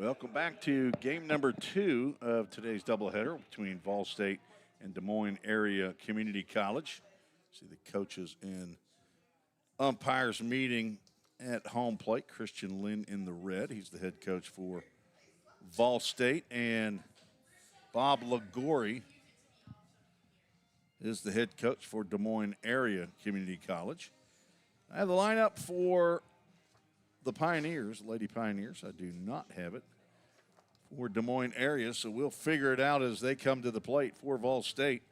Welcome back to game number 2 of today's doubleheader between VolState and Des Moines Area Community College. See the coaches and umpires meeting at home plate. Christian Lynn in the red. He's the head coach for VolState. And Bob Ligori is the head coach for Des Moines Area Community College. I have the lineup for the Pioneers, Lady Pioneers. I do not have it for Des Moines area, so we'll figure it out as they come to the plate. For VolState,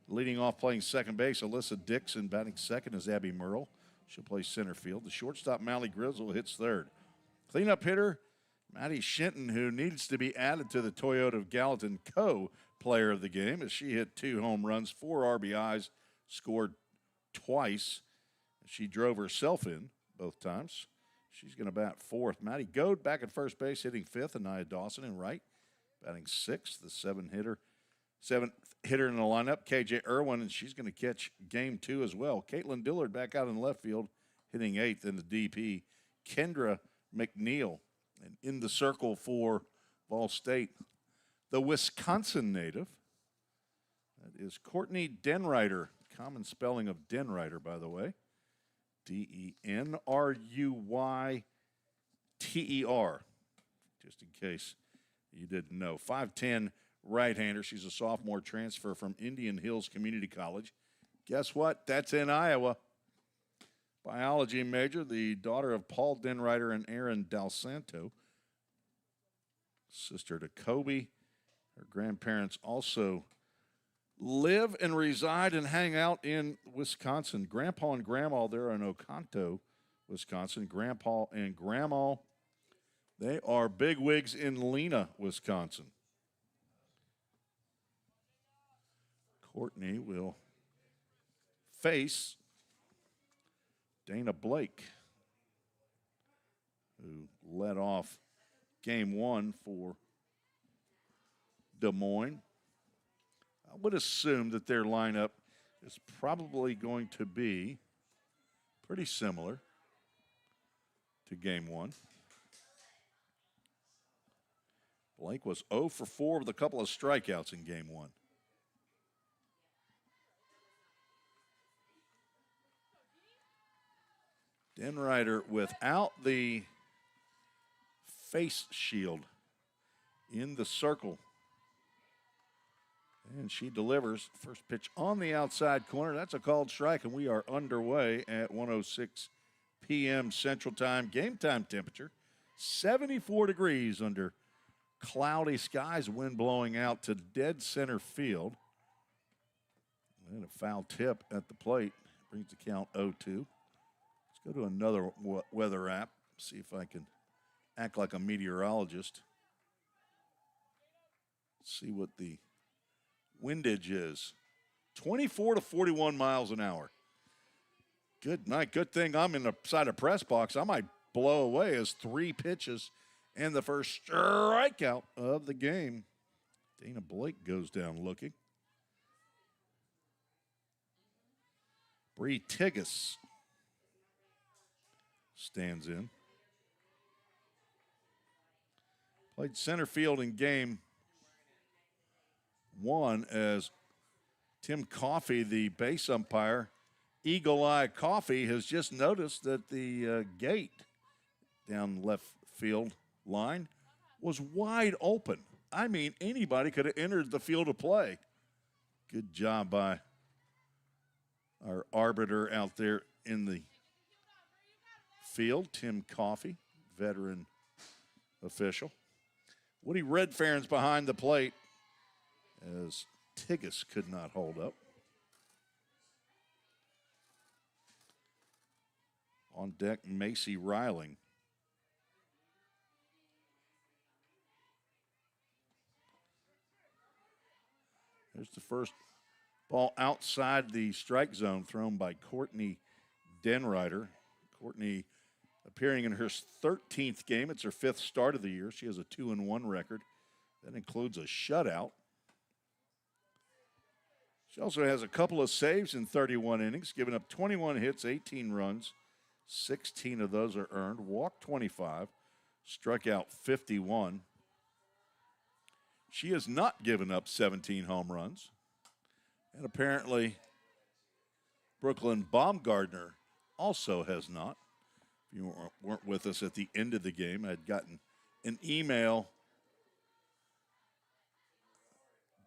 leading off playing second base, Alyssa Dixon. Batting second is Abby Merle. She'll play center field. The shortstop, Mally Grizzle, hits third. Cleanup hitter, Maddie Shinton, who needs to be added to the Toyota of Gallatin co-player of the game, as she hit 2 home runs, 4 RBIs, scored twice. She drove herself in both times. She's going to bat fourth. Maddie Goad back at first base, hitting fifth. Anaya Dawson in right, batting sixth. The seventh hitter in the lineup, KJ Irwin, and she's going to catch game 2 as well. Caitlin Dillard back out in left field, hitting eighth in the DP. Kendra McNeil, and in the circle for VolState, the Wisconsin native. That is Courtney Denreiter. Common spelling of Denreiter, by the way. Denruyter, just in case you didn't know. 5'10" right-hander. She's a sophomore transfer from Indian Hills Community College. Guess what? That's in Iowa. Biology major, the daughter of Paul Denreiter and Aaron Dal Santo. Sister to Kobe. Her grandparents also live and reside and hang out in Wisconsin. Grandpa and Grandma, they're in Oconto, Wisconsin. Grandpa and Grandma, they are bigwigs in Lena, Wisconsin. Courtney will face Dana Blake, who led off game 1 for Des Moines. I would assume that their lineup is probably going to be pretty similar to game 1. Blake was 0 for 4 with a couple of strikeouts in game 1. Denreiter without the face shield in the circle. And she delivers. First pitch on the outside corner. That's a called strike, and we are underway at 1:06 p.m. Central Time. Game time temperature, 74 degrees under cloudy skies. Wind blowing out to dead center field. And a foul tip at the plate. Brings the count 0-2. Let's go to another weather app. See if I can act like a meteorologist. See what the windage is. 24 to 41 miles an hour. Good night. Good thing I'm in the side of press box. I might blow away as 3 pitches and the first strikeout of the game. Dana Blake goes down looking. Bree Tigas stands in. Played center field in game 1 as Tim Coffey, the base umpire, Eagle Eye Coffey, has just noticed that the gate down left field line was wide open. I mean, anybody could have entered the field of play. Good job by our arbiter out there in the field, Tim Coffey, veteran official. Woody Redfarn's behind the plate, as Tigas could not hold up. On deck, Macy Riling. There's the first ball outside the strike zone thrown by Courtney Denreiter. Courtney appearing in her 13th game. It's her 5th start of the year. She has a 2-1 record. That includes a shutout. She also has a couple of saves in 31 innings, giving up 21 hits, 18 runs. 16 of those are earned. Walked 25, struck out 51. She has not given up 17 home runs. And apparently, Brooklyn Baumgardner also has not. If you weren't with us at the end of the game, I'd gotten an email,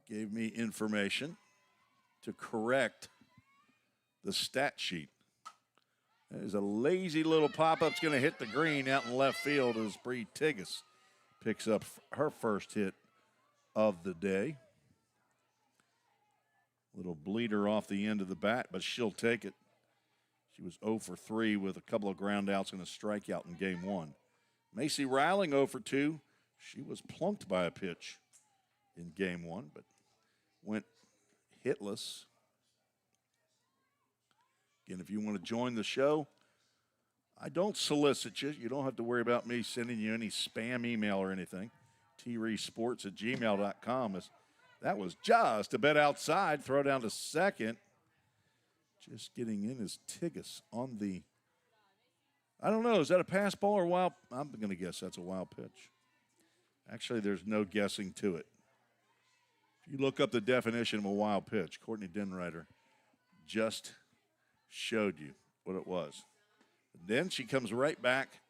gave me information to correct the stat sheet. There's a lazy little pop-up. It's going to hit the green out in left field as Bree Tigas picks up her first hit of the day. Little bleeder off the end of the bat, but she'll take it. She was 0 for 3 with a couple of ground outs and a strikeout in game one. Macy Riling 0 for 2. She was plunked by a pitch in game one, but went hitless. Again, if you want to join the show, I don't solicit you. You don't have to worry about me sending you any spam email or anything. treesports@gmail.com. That was just a bit outside. Throw down to second. Just getting in is Tigas on the, I don't know, is that a pass ball or wild? I'm going to guess that's a wild pitch. Actually, there's no guessing to it. If you look up the definition of a wild pitch, Courtney Denreiter just showed you what it was. And then she comes right back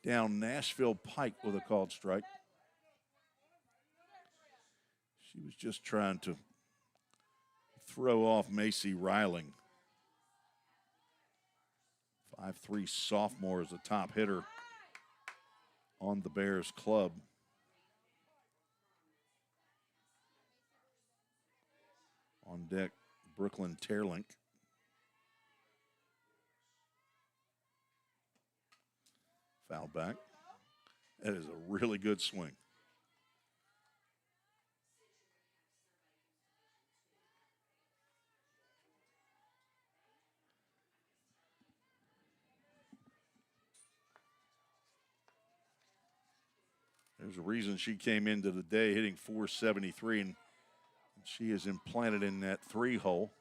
down Nashville Pike with a called strike. She was just trying to throw off Macy Riling. 5'3" sophomore is the top hitter on the Bears club. On deck, Brooklyn Tearlink. Foul back. That is a really good swing. There's a reason she came into the day hitting .473, and she is implanted in that 3-hole.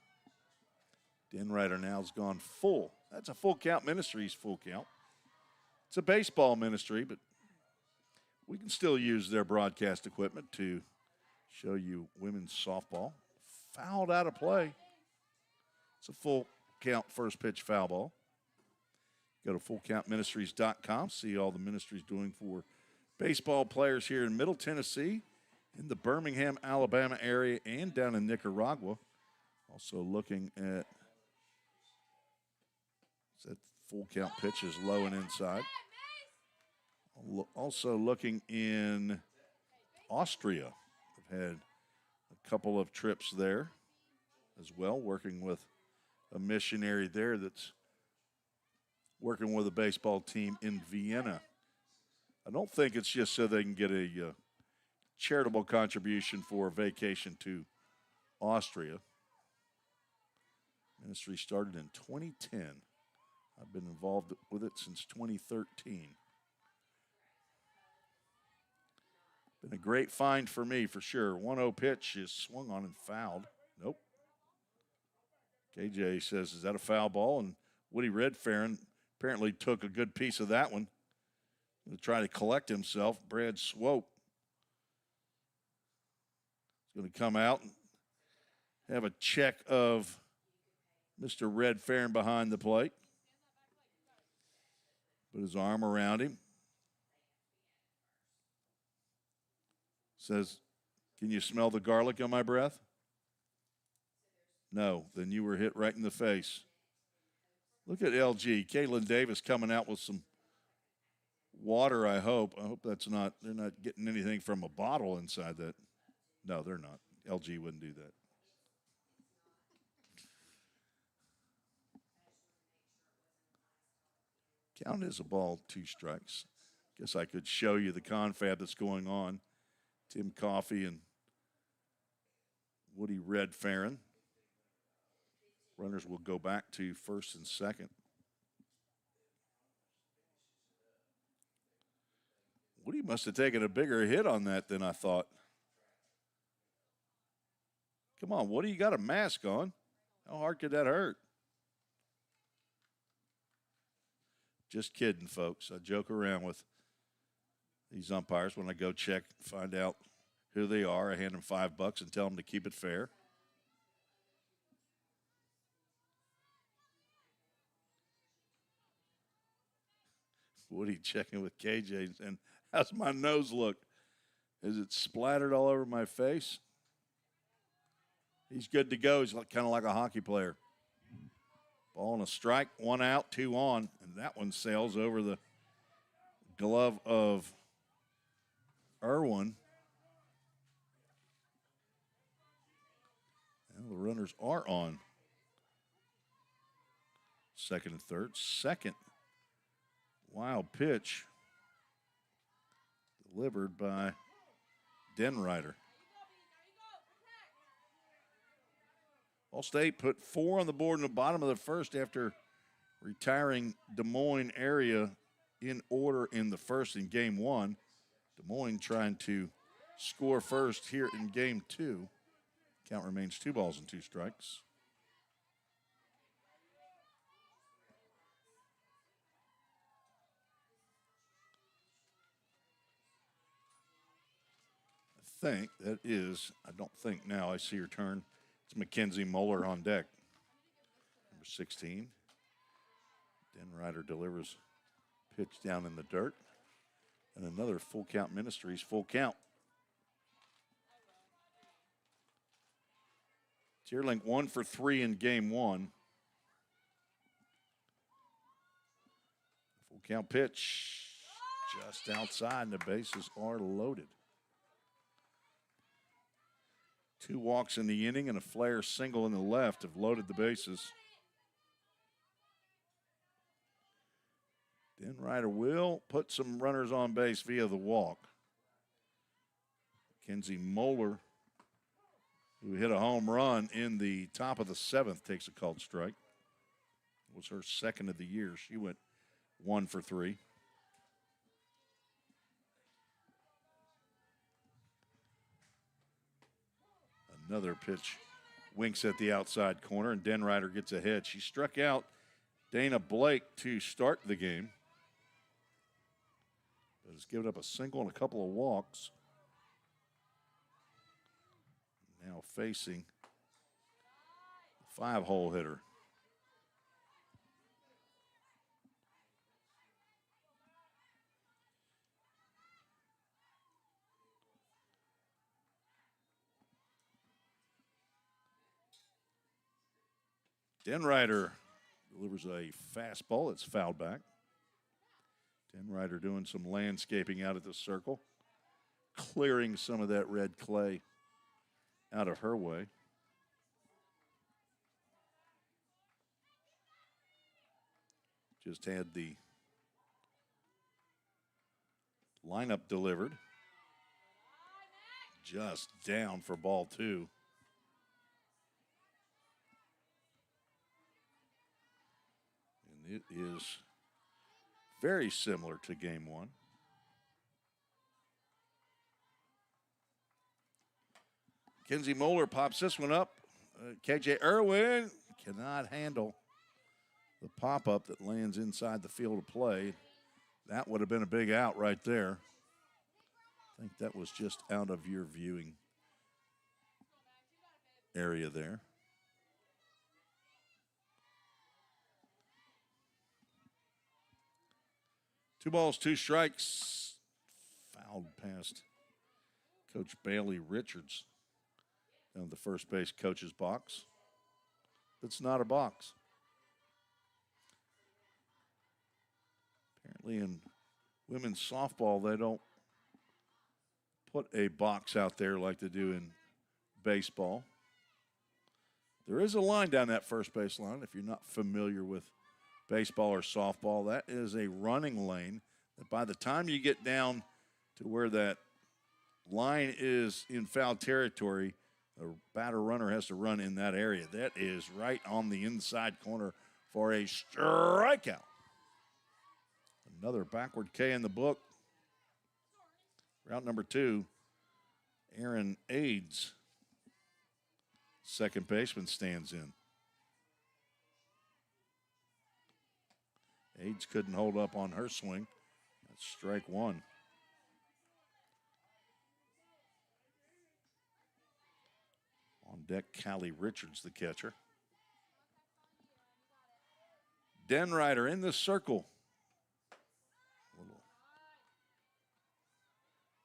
Denreiter now has gone full. That's a full count. Ministries full count. It's a baseball ministry, but we can still use their broadcast equipment to show you women's softball. Fouled out of play. It's a full count first pitch foul ball. Go to fullcountministries.com. See all the ministries doing for baseball players here in Middle Tennessee, in the Birmingham, Alabama area, and down in Nicaragua. Also looking at that full count pitch is low and inside. Also looking in Austria. I've had a couple of trips there as well, working with a missionary there that's working with a baseball team in Vienna. I don't think it's just so they can get a charitable contribution for a vacation to Austria. Ministry started in 2010. I've been involved with it since 2013. Been a great find for me, for sure. 1-0 pitch is swung on and fouled. Nope. KJ says, is that a foul ball? And Woody Redfarron apparently took a good piece of that one to try to collect himself. Brad Swope is going to come out and have a check of Mr. Redfarron behind the plate. Put his arm around him. Says, can you smell the garlic on my breath? No, then you were hit right in the face. Look at LG. Caitlin Davis coming out with some water, I hope. I hope that's not, they're not getting anything from a bottle inside that. No, they're not. LG wouldn't do that. Count is a ball, 2 strikes. Guess I could show you the confab that's going on. Tim Coffey and Woody Redfarron. Runners will go back to first and second. Woody must have taken a bigger hit on that than I thought. Come on, Woody, you got a mask on. How hard could that hurt? Just kidding, folks. I joke around with these umpires when I go check, find out who they are. I hand them $5 and tell them to keep it fair. Woody checking with KJ and how's my nose look? Is it splattered all over my face? He's good to go. He's kind of like a hockey player. Ball and a strike, 1 out, 2 on, and that one sails over the glove of Irwin. And the runners are on. Second and third. Second wild pitch delivered by Denrider. VolState put 4 on the board in the bottom of the first after retiring Des Moines area in order in the first in game 1. Des Moines trying to score first here in game 2. Count remains 2 balls and 2 strikes. I don't think now, I see your turn. It's Mackenzie Moeller on deck. Number 16. Denrider delivers pitch down in the dirt. And another full count Ministries, full count. Tierlink 1 for 3 in game 1. Full count pitch just outside, and the bases are loaded. 2 walks in the inning and a flare single in the left have loaded the bases. Denrider will put some runners on base via the walk. Mackenzie Moeller, who hit a home run in the top of the 7th, takes a called strike. It was her second of the year. She went 1 for 3. Another pitch winks at the outside corner, and Denrider gets ahead. She struck out Dana Blake to start the game, but has given up a single and a couple of walks. Now facing the 5-hole hitter. Denrider delivers a fastball. It's fouled back. Denrider doing some landscaping out at the circle, clearing some of that red clay out of her way. Just had the lineup delivered. Just down for ball 2. It is very similar to game 1. Kenzie Moeller pops this one up. KJ Irwin cannot handle the pop-up that lands inside the field of play. That would have been a big out right there. I think that was just out of your viewing area there. 2 balls, 2 strikes. Fouled past Coach Bailey Richards down the first base coach's box. It's not a box. Apparently in women's softball, they don't put a box out there like they do in baseball. There is a line down that first base line. If you're not familiar with baseball or softball, that is a running lane that by the time you get down to where that line is in foul territory, the batter runner has to run in that area. That is right on the inside corner for a strikeout. Another backward K in the book. Route number 2, Aaron Aids, second baseman, stands in. Aids couldn't hold up on her swing. That's strike 1. deck, Callie Richards, the catcher. Denrider in the circle. Little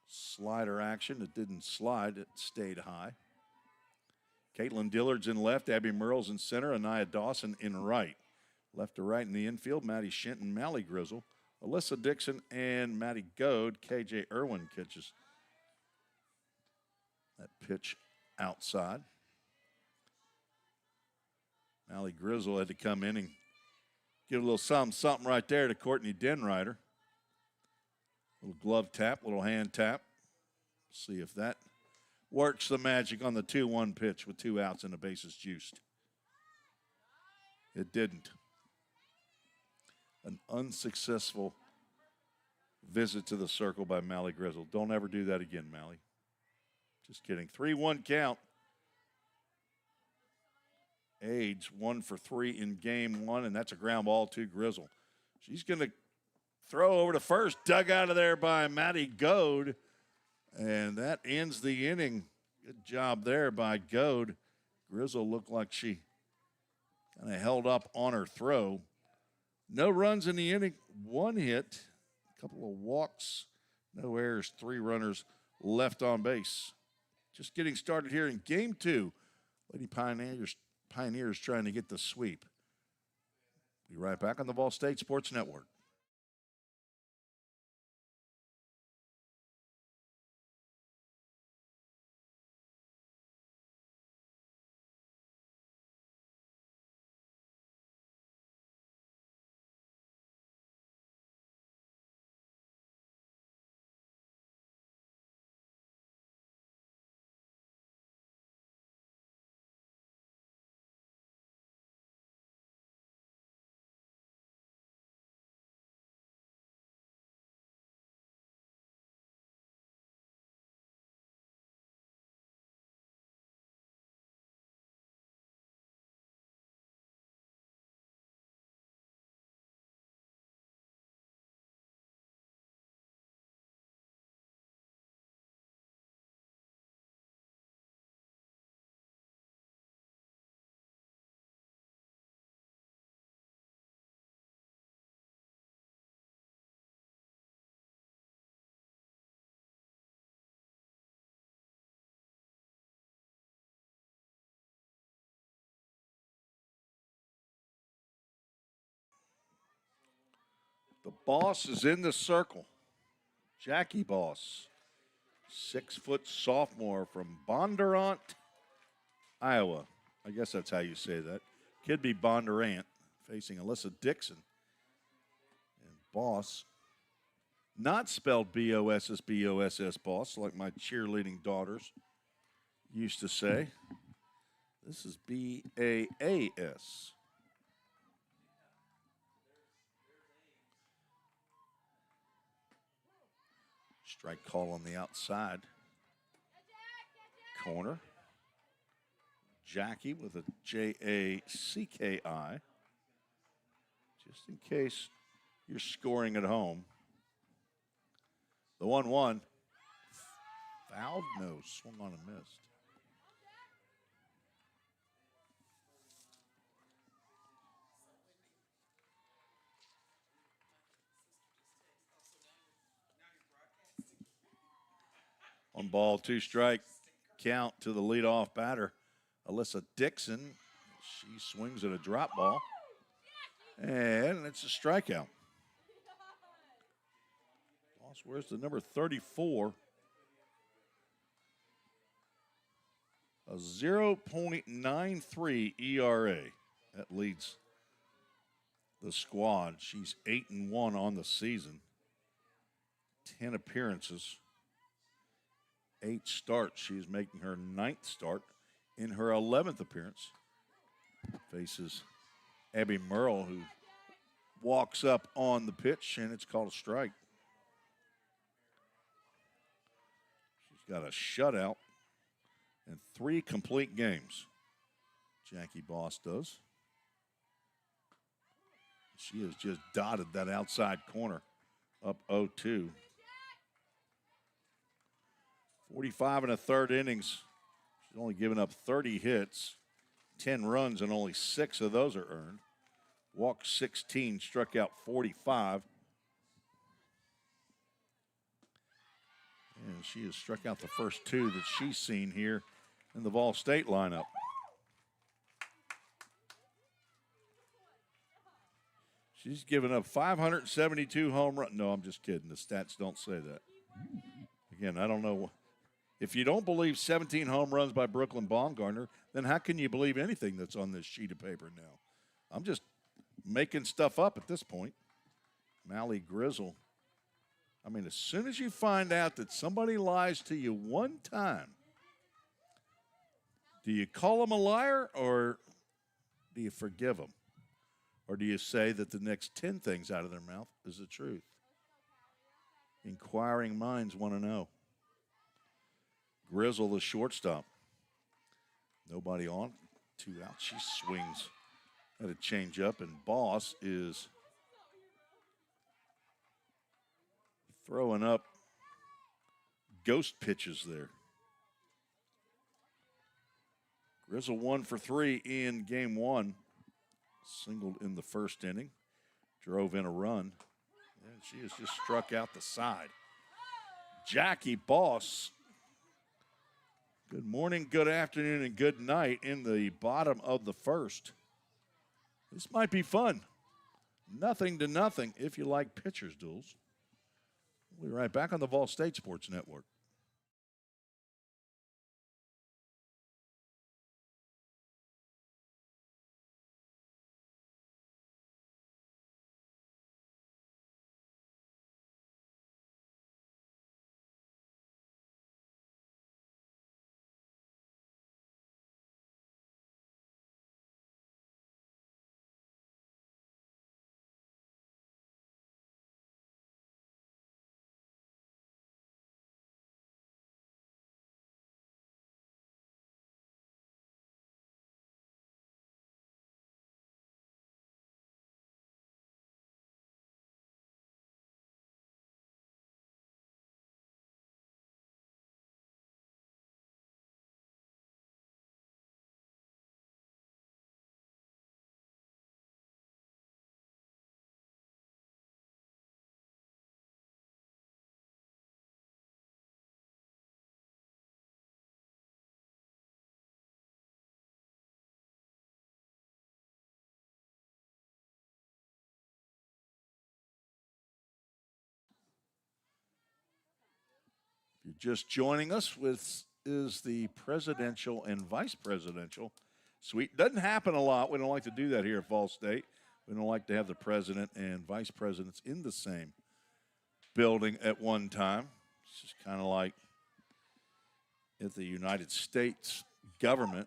slider action. It didn't slide. It stayed high. Caitlin Dillard's in left. Abby Merle's in center. Anaya Dawson in right. Left to right in the infield, Maddie Shinton, Mally Grizzle. Alyssa Dixon and Maddie Goad. KJ Irwin catches that pitch outside. Mally Grizzle had to come in and give a little something right there to Courtney Denrider. Little glove tap, little hand tap. See if that works the magic on the 2-1 pitch with 2 outs and the bases juiced. It didn't. An unsuccessful visit to the circle by Mally Grizzle. Don't ever do that again, Mally. Just kidding. 3-1 count. Age 1 for 3 in game 1, and that's a ground ball to Grizzle. She's going to throw over to first, dug out of there by Maddie Goad, and that ends the inning. Good job there by Goad. Grizzle looked like she kind of held up on her throw. No runs in the inning, 1 hit, a couple of walks, no errors, 3 runners left on base. Just getting started here in game 2. Lady Pioneers trying to get the sweep. Be right back on the VolState Sports Network. The boss is in the circle. Jackie Boss, 6-foot sophomore from Bondurant, Iowa. I guess that's how you say that. Could be Bondurant, facing Alyssa Dixon. And Boss, not spelled B-O-S-S, B-O-S-S, Boss, like my cheerleading daughters used to say. This is B-A-A-S. Strike call on the outside corner. Jackie with a J-A-C-K-I. Just in case you're scoring at home. The 1-1. Fouled? No, swung on and missed. One ball, 2 strike count to the leadoff batter, Alyssa Dixon. She swings at a drop ball, and it's a strikeout. Boss, where's the number 34? A 0.93 ERA. That leads the squad. She's 8-1 on the season. 10 appearances. 8 starts. She's making her 9th start in her 11th appearance. Faces Abby Merle, who walks up on the pitch, and it's called a strike. She's got a shutout and 3 complete games. Jackie Boss does. She has just dotted that outside corner up 0-2. 45 1/3 innings. She's only given up 30 hits, 10 runs, and only 6 of those are earned. Walked 16, struck out 45. And she has struck out the first 2 that she's seen here in the VolState lineup. She's given up 572 home runs. No, I'm just kidding. The stats don't say that. Again, I don't know. If you don't believe 17 home runs by Brooklyn Baumgartner, then how can you believe anything that's on this sheet of paper now? I'm just making stuff up at this point. Mally Grizzle. I mean, as soon as you find out that somebody lies to you one time, do you call them a liar or do you forgive them? Or do you say that the next 10 things out of their mouth is the truth? Inquiring minds want to know. Grizzle, the shortstop. Nobody on. 2 outs. She swings at a changeup, and Boss is throwing up ghost pitches there. Grizzle 1 for 3 in game 1. Singled in the first inning. Drove in a run. And she has just struck out the side. Jackie Boss. Good morning, good afternoon, and good night in the bottom of the first. This might be fun. 0-0 if you like pitchers duels. We'll be right back on the VolState Sports Network. If you're just joining us, is the presidential and vice presidential suite. Doesn't happen a lot. We don't like to do that here at VolState. We don't like to have the president and vice presidents in the same building at one time. It's just kind of like at the United States government.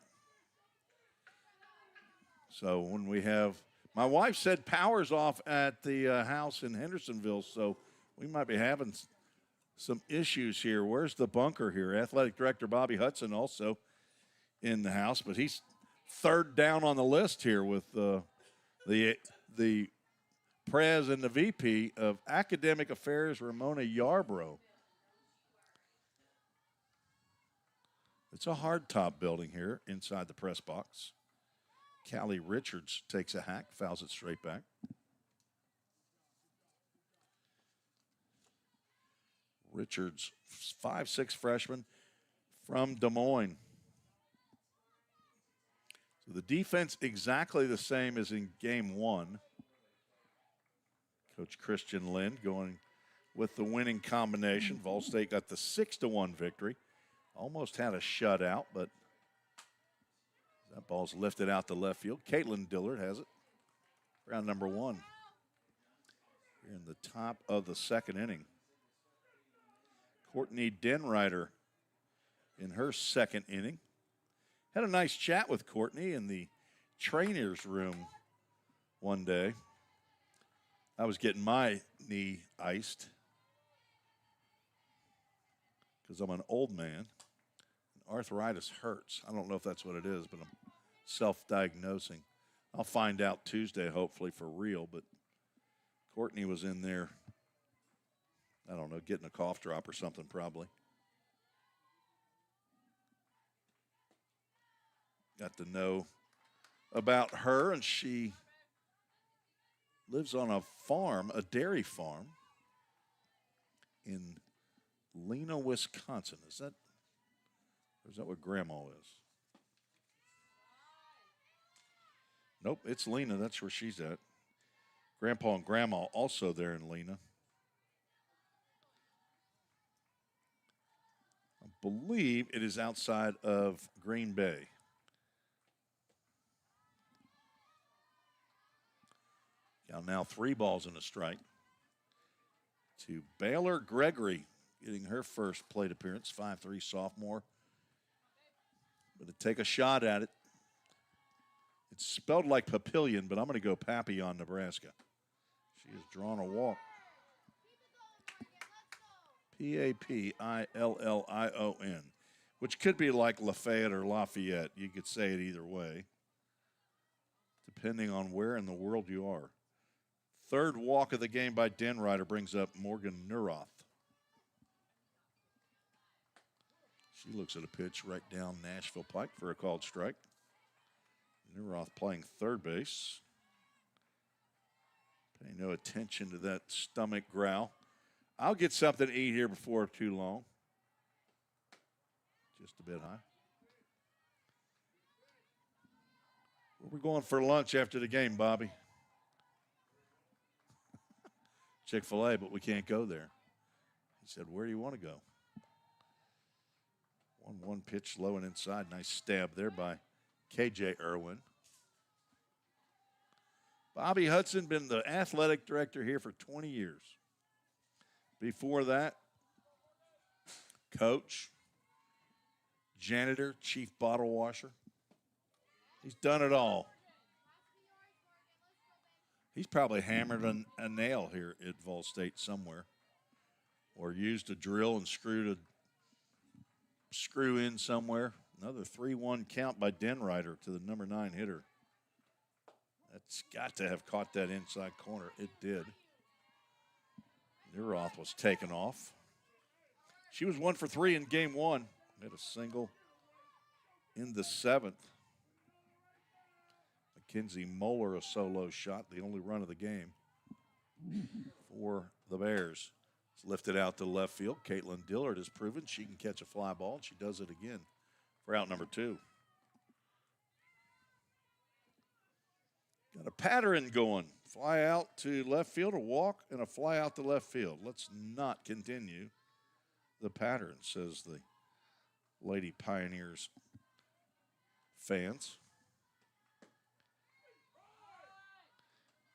So when we have, my wife said power's off at the house in Hendersonville, so we might be having some issues here. Where's the bunker here? Athletic Director Bobby Hudson also in the house, but he's third down on the list here with the Prez and the VP of Academic Affairs, Ramona Yarbrough. It's a hard top building here inside the press box. Callie Richards takes a hack, fouls it straight back. Richards, 5'6" freshman from Des Moines. So the defense exactly the same as in game 1. Coach Christian Lind going with the winning combination. VolState got the 6-1 victory. Almost had a shutout, but that ball's lifted out to left field. Caitlin Dillard has it. Round number 1. Here in the top of the second inning. Courtney Denrider in her second inning. Had a nice chat with Courtney in the trainer's room one day. I was getting my knee iced because I'm an old man. Arthritis hurts. I don't know if that's what it is, but I'm self-diagnosing. I'll find out Tuesday, hopefully, for real. But Courtney was in there, I don't know, getting a cough drop or something probably. got to know about her, and she lives on a farm, a dairy farm in Lena, Wisconsin. Is that what Grandma is? Nope, it's Lena. That's where she's at. Grandpa and Grandma also there in Lena. I believe it is outside of Green Bay. Now 3 balls and a strike to Baylor Gregory, getting her first plate appearance, 5'3" sophomore. Going to take a shot at it. It's spelled like Papillion, but I'm going to go Papillon, Nebraska. She has drawn a walk. Papillion, which could be like Lafayette or Lafayette. You could say it either way, depending on where in the world you are. Third walk of the game by Denrider brings up Morgan Neuroth. She looks at a pitch right down Nashville Pike for a called strike. Neuroth playing third base. Paying no attention to that stomach growl. I'll get something to eat here before too long. Just a bit high. Where are we going for lunch after the game, Bobby? Chick-fil-A, but we can't go there. He said, where do you want to go? 1-1 pitch low and inside. Nice stab there by KJ Irwin. Bobby Hudson, been the athletic director here for 20 years. Before that, coach, janitor, chief bottle washer. He's done it all. He's probably hammered a nail here at VolState somewhere, or used a drill and screw in somewhere. Another 3-1 count by Denrider to the number 9 hitter. That's got to have caught that inside corner. It did. Neuroth was taken off. She was 1 for 3 in game 1. Had a single in the 7th. Mackenzie Moeller, a solo shot, the only run of the game for the Bears. It's lifted out to left field. Caitlin Dillard has proven she can catch a fly ball, and she does it again for out number 2. Got a pattern going. Fly out to left field, a walk, and a fly out to left field. Let's not continue the pattern, says the Lady Pioneers fans.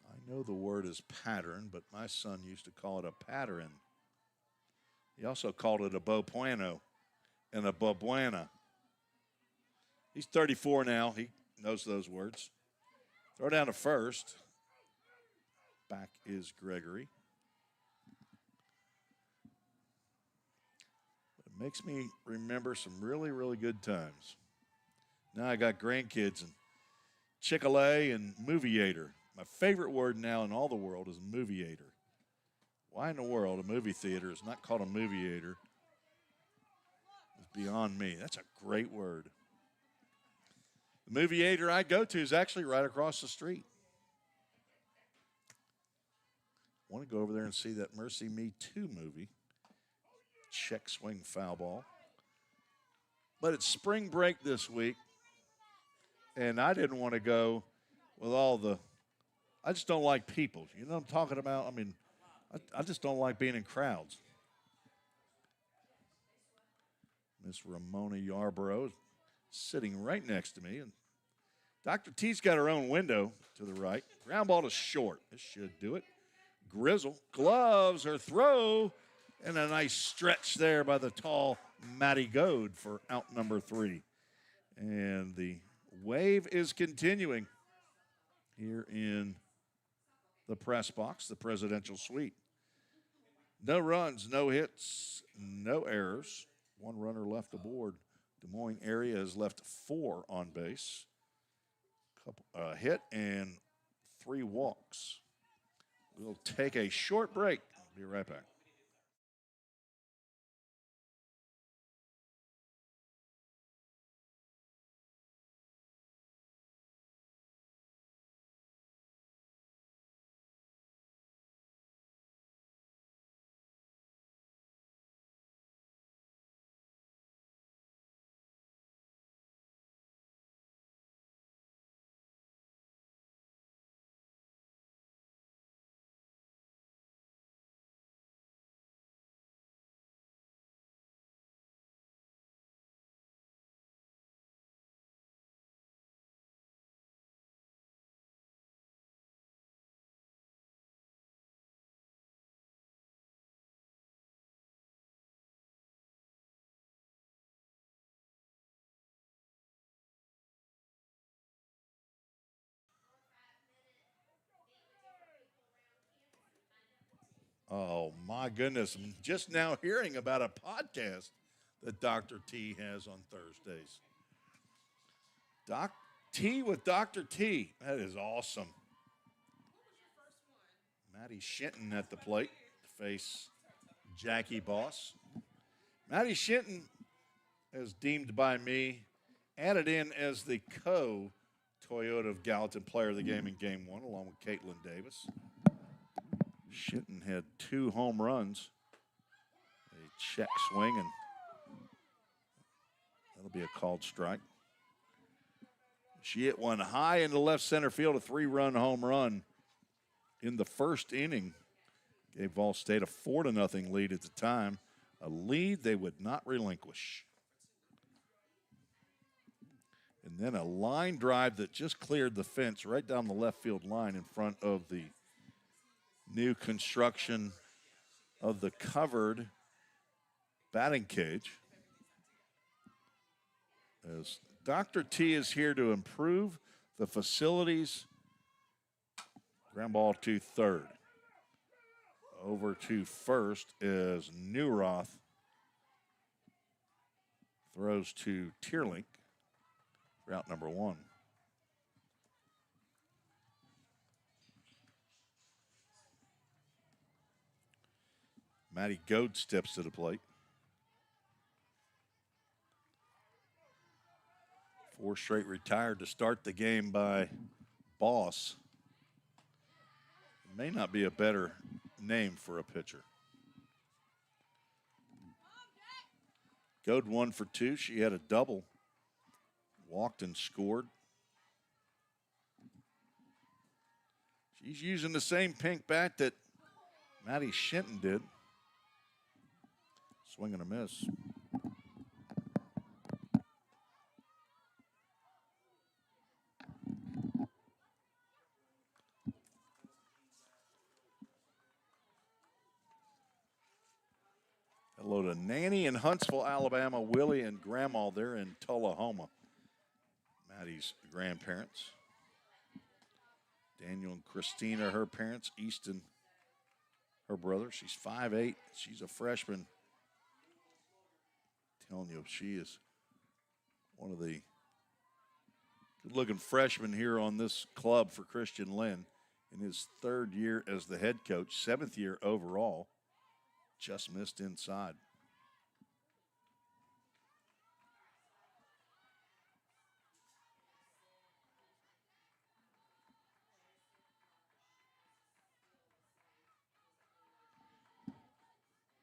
I know the word is pattern, but my son used to call it a pattern. He also called it a bo bueno and a babuena. He's 34 now. He knows those words. Throw down to first. Back is Gregory. It makes me remember some really, really good times. Now I got grandkids and Chick-fil-A and movieator. My favorite word now in all the world is movieator. Why in the world a movie theater is not called a movieator is beyond me. That's a great word. The movieator I go to is actually right across the street. I want to go over there and see that Mercy Me 2 movie. Check swing foul ball. But it's spring break this week, and I didn't want to go with all the – I just don't like people. You know what I'm talking about? I mean, I just don't like being in crowds. Miss Ramona Yarborough sitting right next to me. And Dr. T's got her own window to the right. Ground ball to short. This should do it. Grizzle gloves her throw. And a nice stretch there by the tall Matty Goad for out number 3. And the wave is continuing here in the press box, the presidential suite. No runs, no hits, no errors. 1 runner left aboard. Des Moines area has left 4 on base. Hit and 3 walks. We'll take a short break. Be right back. Oh, my goodness. I'm just now hearing about a podcast that Dr. T has on Thursdays. Doc T with Dr. T. That is awesome. Maddie Shinton at the plate to face Jackie Boss. Maddie Shinton, as deemed by me, added in as the Toyota of Gallatin player of the game in Game 1, along with Caitlin Davis. Shinton had 2 home runs. A check swing, and that'll be a called strike. She hit one high into left center field, a 3-run home run in the first inning. Gave VolState a 4-0 lead at the time, a lead they would not relinquish. And then a line drive that just cleared the fence right down the left field line in front of the new construction of the covered batting cage. As Dr. T is here to improve the facilities. Ground ball to third. Over to first as Newroth throws to Tierlink. Route number 1. Matty Goad steps to the plate. 4 straight retired to start the game by Boss. May not be a better name for a pitcher. Goad 1 for 2. She had a double. Walked and scored. She's using the same pink bat that Maddie Shinton did. Swing and a miss. Hello to Nanny in Huntsville, Alabama, Willie and Grandma there in Tullahoma. Maddie's grandparents. Daniel and Christina, her parents. Easton, her brother. She's 5'8". She's a freshman. Telling you, she is one of the good-looking freshmen here on this club for Christian Lynn in his 3rd year as the head coach, 7th year overall. Just missed inside.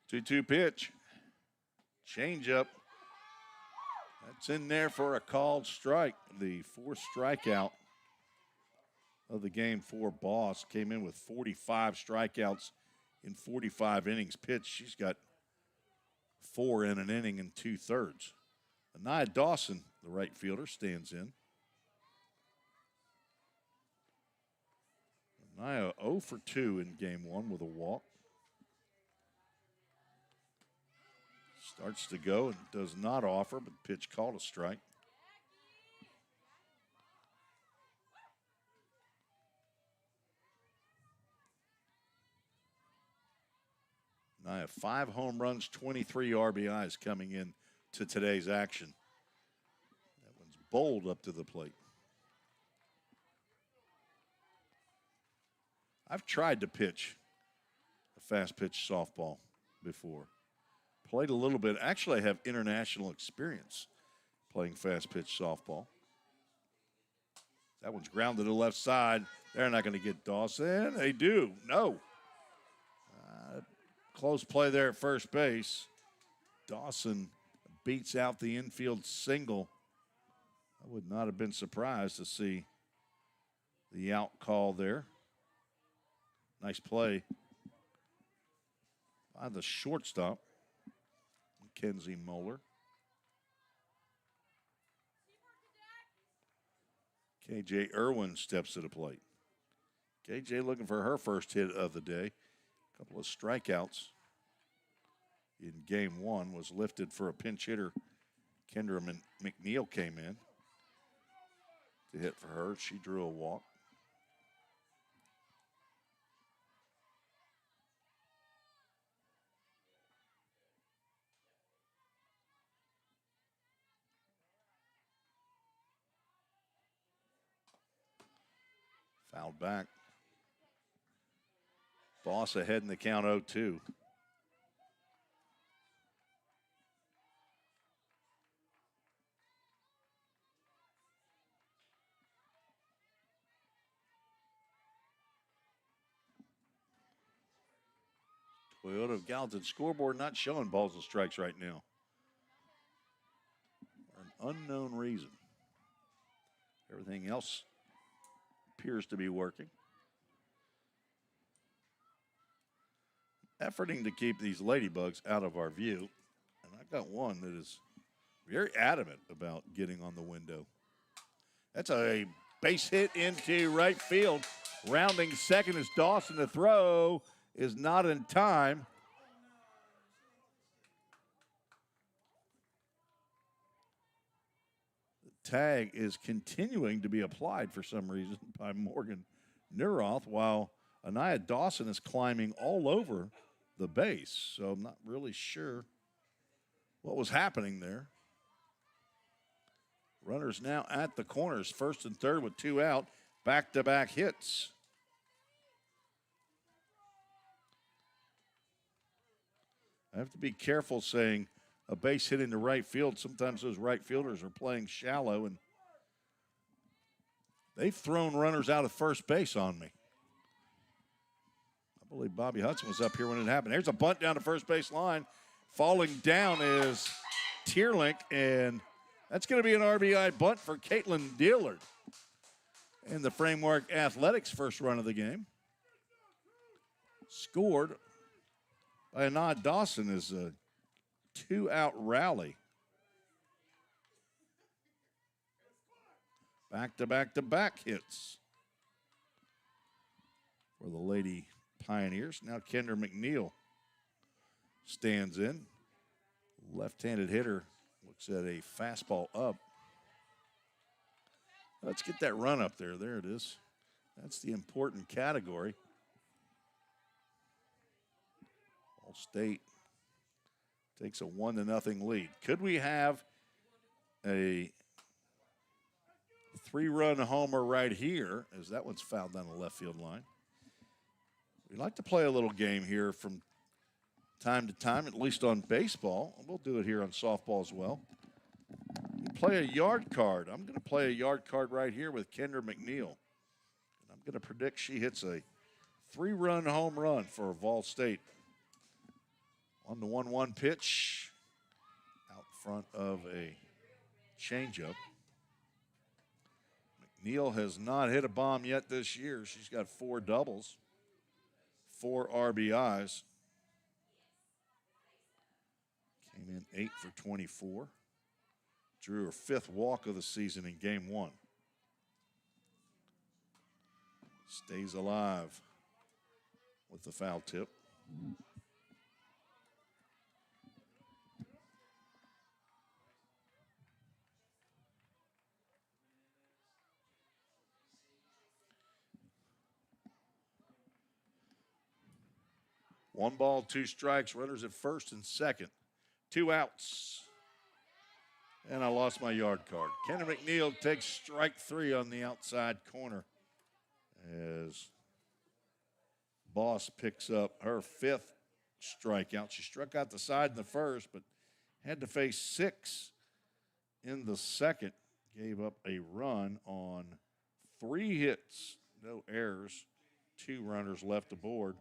Two-two pitch. Change-up. That's in there for a called strike. The 4th strikeout of the game for Boss. Came in with 45 strikeouts in 45 innings pitched. She's got 4 in an inning and 2/3. Anaya Dawson, the right fielder, stands in. Anaya 0 for 2 in Game 1 with a walk. Starts to go and does not offer, but pitch called a strike. Naya, 5 home runs, 23 RBIs coming in to today's action. That one's bowled up to the plate. I've tried to pitch a fast pitch softball before. Played a little bit. Actually, I have international experience playing fast pitch softball. That one's grounded to the left side. They're not going to get Dawson. They do. No. Close play there at first base. Dawson beats out the infield single. I would not have been surprised to see the out call there. Nice play by the shortstop, Mackenzie Moeller. KJ Irwin steps to the plate. KJ looking for her first hit of the day. A couple of strikeouts in Game 1. Was lifted for a pinch hitter. Kendra McNeil came in to hit for her. She drew a walk. Fouled back. Boss ahead in the count 0-2. Toyota of Gallatin scoreboard not showing balls and strikes right now. For an unknown reason. Everything else appears to be working. Efforting to keep these ladybugs out of our view. And I've got one that is very adamant about getting on the window. That's a base hit into right field. Rounding second is Dawson. The throw is not in time. The tag is continuing to be applied for some reason by Morgan Neuroth, while Anaya Dawson is climbing all over the base. So I'm not really sure what was happening there. Runners now at the corners, first and third with 2 out, back-to-back hits. I have to be careful saying a base hit into right field. Sometimes those right fielders are playing shallow, and they've thrown runners out of first base on me. I believe Bobby Hudson was up here when it happened. There's a bunt down the first base line. Falling down is Tierlink, and that's going to be an RBI bunt for Caitlin Dillard. And the Framework Athletics first run of the game. Scored by Anaya Dawson is a 2-out rally. Back-to-back-to-back hits for the Lady Pioneers. Now Kendra McNeil stands in. Left-handed hitter looks at a fastball up. Let's get that run up there. There it is. That's the important category. VolState takes a 1-0 lead. Could we have a 3-run homer right here, as that one's fouled down the left field line? We like to play a little game here from time to time, at least on baseball. We'll do it here on softball as well. You play a yard card. I'm going to play a yard card right here with Kendra McNeil. And I'm going to predict she hits a 3-run home run for VolState. 1-1 pitch out front of a changeup. McNeil has not hit a bomb yet this year. She's got 4 doubles, 4 RBIs. Came in 8 for 24. Drew her 5th walk of the season in game 1. Stays alive with the foul tip. One ball, 2 strikes, runners at first and second. 2 outs. And I lost my yard card. Kendra McNeil takes strike 3 on the outside corner as Boss picks up her 5th strikeout. She struck out the side in the first, but had to face 6 in the second. Gave up a run on 3 hits, no errors, 2 runners left aboard.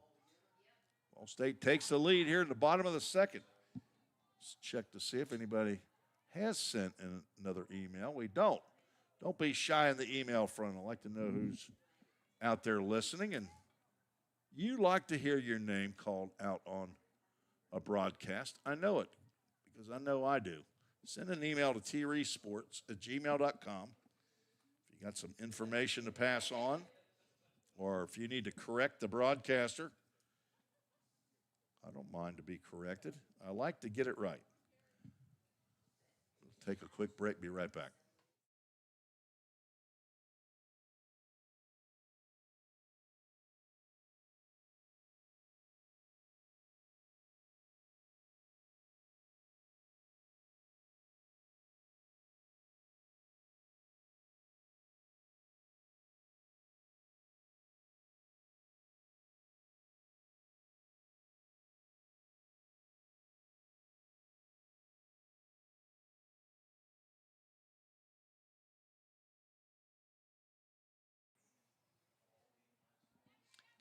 VolState takes the lead here at the bottom of the second. Let's check to see if anybody has sent another email. We don't. Don't be shy in the email front. I'd like to know who's out there listening. And you like to hear your name called out on a broadcast. I know it because I know I do. Send an email to treesports@gmail.com. If you got some information to pass on or if you need to correct the broadcaster, I don't mind to be corrected. I like to get it right. We'll take a quick break, be right back.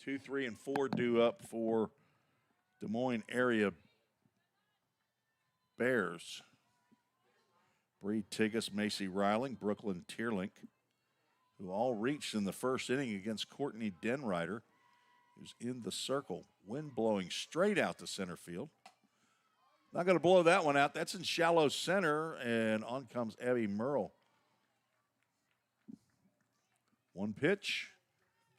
2, 3, and 4 due up for Des Moines area Bears. Bree Tigas, Macy Riling, Brooklyn Tierlink, who all reached in the first inning against Courtney Denrider, who's in the circle. Wind blowing straight out to center field. Not going to blow that one out. That's in shallow center, and on comes Abby Merle. 1 pitch,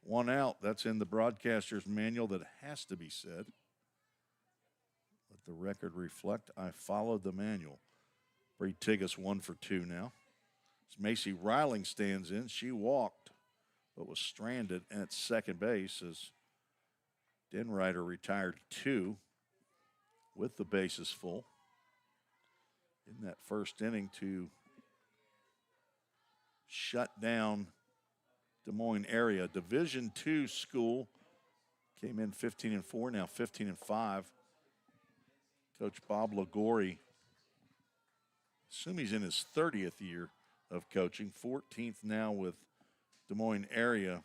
1 out. That's in the broadcaster's manual that has to be said. Let the record reflect, I followed the manual. Bree Tigas 1 for 2 now. As Macy Riling stands in, she walked but was stranded at second base as Denrider retired 2 with the bases full in that first inning to shut down Des Moines area. Division II school came in 15-4, now 15-5. Coach Bob Ligori, assume he's in his 30th year of coaching, 14th now with Des Moines area.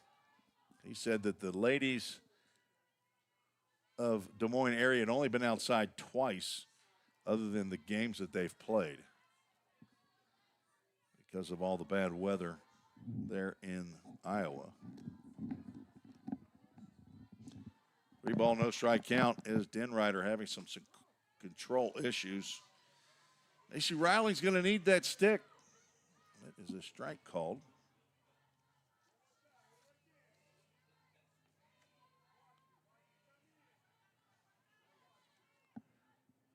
He said that the ladies of Des Moines area had only been outside twice other than the games that they've played because of all the bad weather there in Iowa. 3 ball, no strike count as Denrider having some control issues. Macy Riling's going to need that stick. That is a strike called.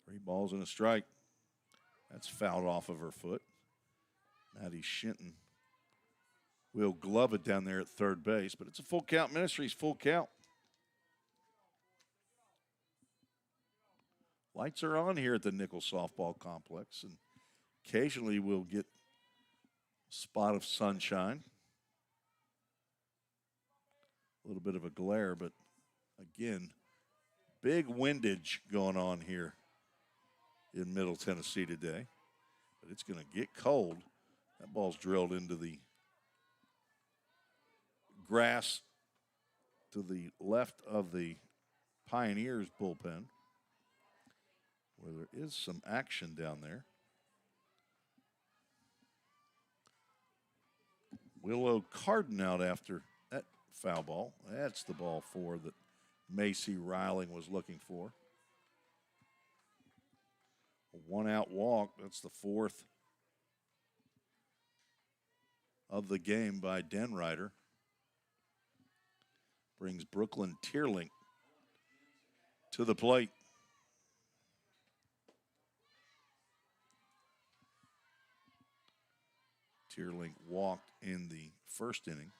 Three balls and a strike. That's fouled off of her foot. Maddie Shinton will glove it down there at third base, but it's a full count. Ministries full count. Lights are on here at the Nichols Softball Complex, and occasionally we'll get a spot of sunshine. A little bit of a glare, but again, big windage going on here in Middle Tennessee today. But it's going to get cold. That ball's drilled into the grass to the left of the Pioneers bullpen, where there is some action down there. Willow Carden out after that foul ball. That's the ball 4 that Macy Riling was looking for. A 1-out walk. That's the 4th of the game by Denrider. Brings Brooklyn Tierlink to the plate. Tierlink walked in the first inning.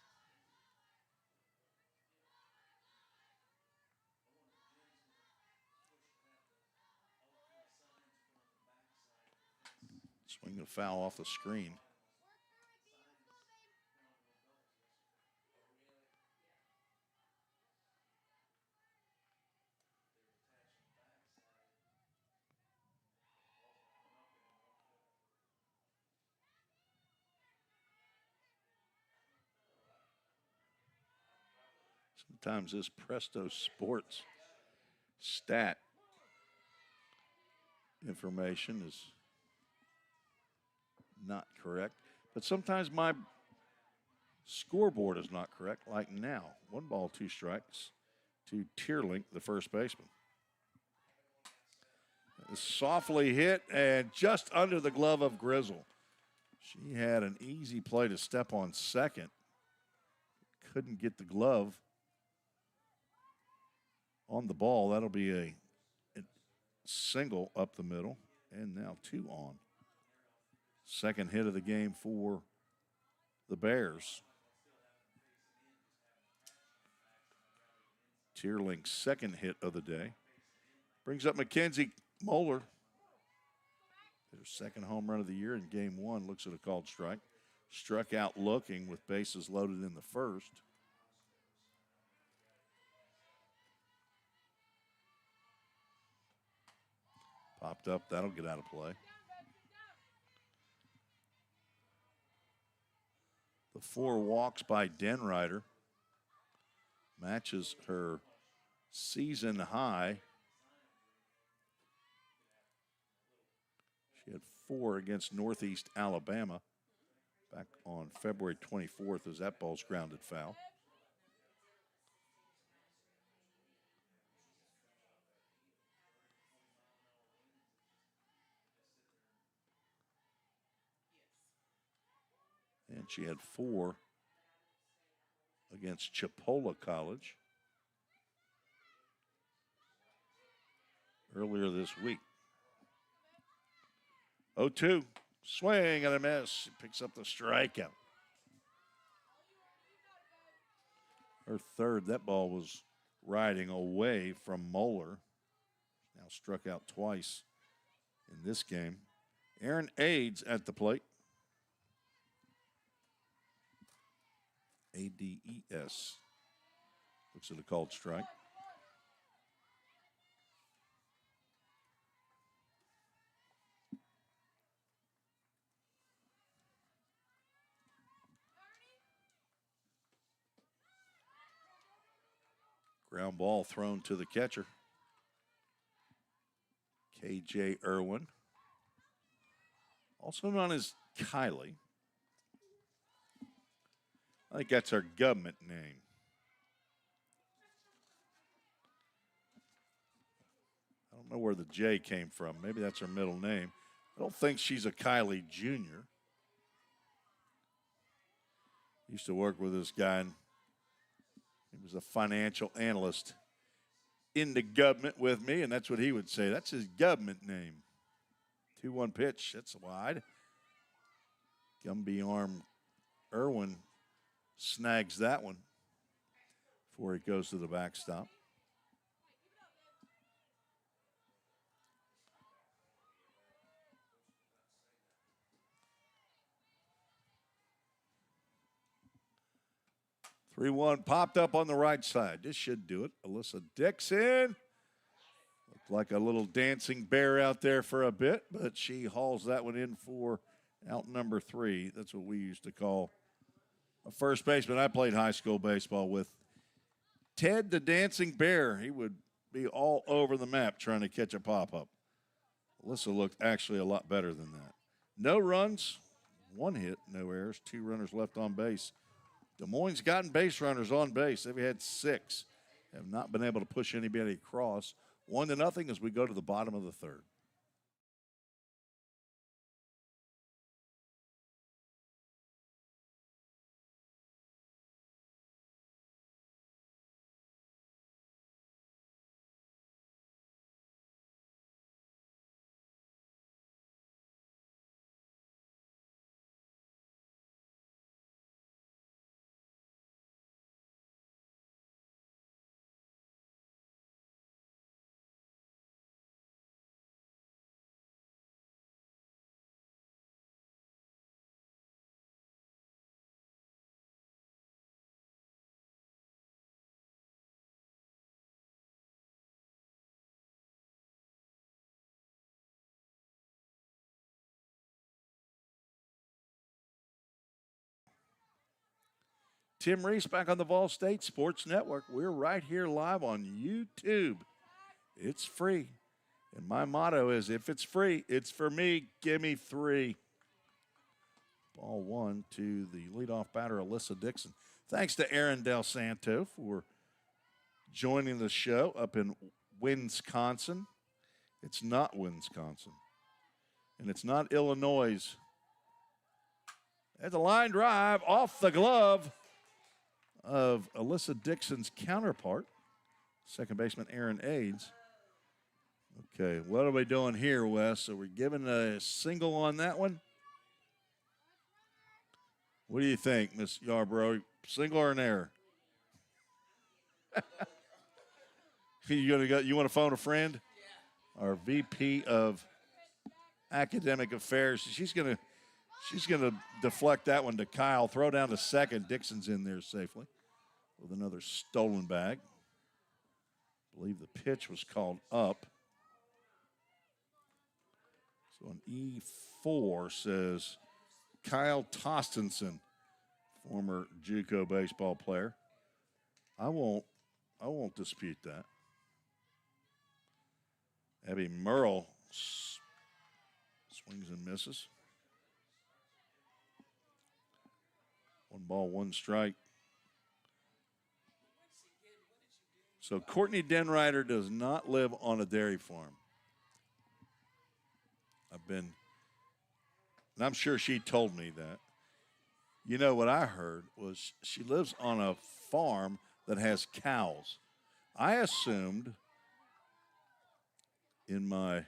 Swing a foul off the screen. Sometimes this Presto Sports stat information is not correct, but sometimes my scoreboard is not correct, like now. 1 ball, 2 strikes to Tierlink, the first baseman. Softly hit and just under the glove of Grizzle. She had an easy play to step on second. Couldn't get the glove on the ball. That'll be a single up the middle, and now 2 on. Second hit of the game for the Bears. Tierlink's second hit of the day. Brings up Mackenzie Moeller. Their second home run of the year in game 1. Looks at a called strike. Struck out looking with bases loaded in the first. Popped up. That'll get out of play. The 4 walks by Denrider matches her season high. She had 4 against Northeast Alabama back on February 24th as that ball's grounded foul. And she had 4 against Chipola College earlier this week. 0-2, swing and a miss. Picks up the strikeout. Her third, that ball was riding away from Moeller. Now struck out twice in this game. Aaron Ades at the plate. A-D-E-S. Looks at a called strike. Ground ball thrown to the catcher. K.J. Irwin, also known as Kylie. I think that's her government name. I don't know where the J came from. Maybe that's her middle name. I don't think she's a Kylie Jr. Used to work with this guy, and he was a financial analyst in the government with me, and that's what he would say. That's his government name. 2-1 pitch. That's wide. Gumby arm Irwin snags that one before it goes to the backstop. Three one popped up on the right side. This should do it. Alyssa Dixon. Looked like a little dancing bear out there for a bit, but she hauls that one in for out number 3. That's what we used to call a first baseman. I played high school baseball with Ted the Dancing Bear. He would be all over the map trying to catch a pop-up. Alyssa looked actually a lot better than that. No runs, 1 hit, no errors, 2 runners left on base. Des Moines gotten base runners on base. They've had 6. Have not been able to push anybody across. 1-0 as we go to the bottom of the 3rd. Tim Reese back on the VolState Sports Network. We're right here live on YouTube. It's free. And my motto is, if it's free, it's for me. Give me 3. Ball 1 to the leadoff batter, Alyssa Dixon. Thanks to Aaron Del Santo for joining the show up in Wisconsin. It's not Wisconsin. And it's not Illinois. That's a line drive off the glove of Alyssa Dixon's counterpart, second baseman Aaron Ades. Okay, what are we doing here, Wes? So we're giving a single on that one? What do you think, Miss Yarbrough? Single or an error? You want to phone a friend? Yeah. Our VP of Academic Affairs. She's gonna deflect that one to Kyle. Throw down to second. Dixon's in there safely with another stolen bag. I believe the pitch was called up. So an E4 says Kyle Tostenson, former JUCO baseball player. I won't dispute that. Abby Merle swings and misses. 1 ball, 1 strike. So Courtney Denrider does not live on a dairy farm. And I'm sure she told me that. You know what I heard was she lives on a farm that has cows. I assumed, in my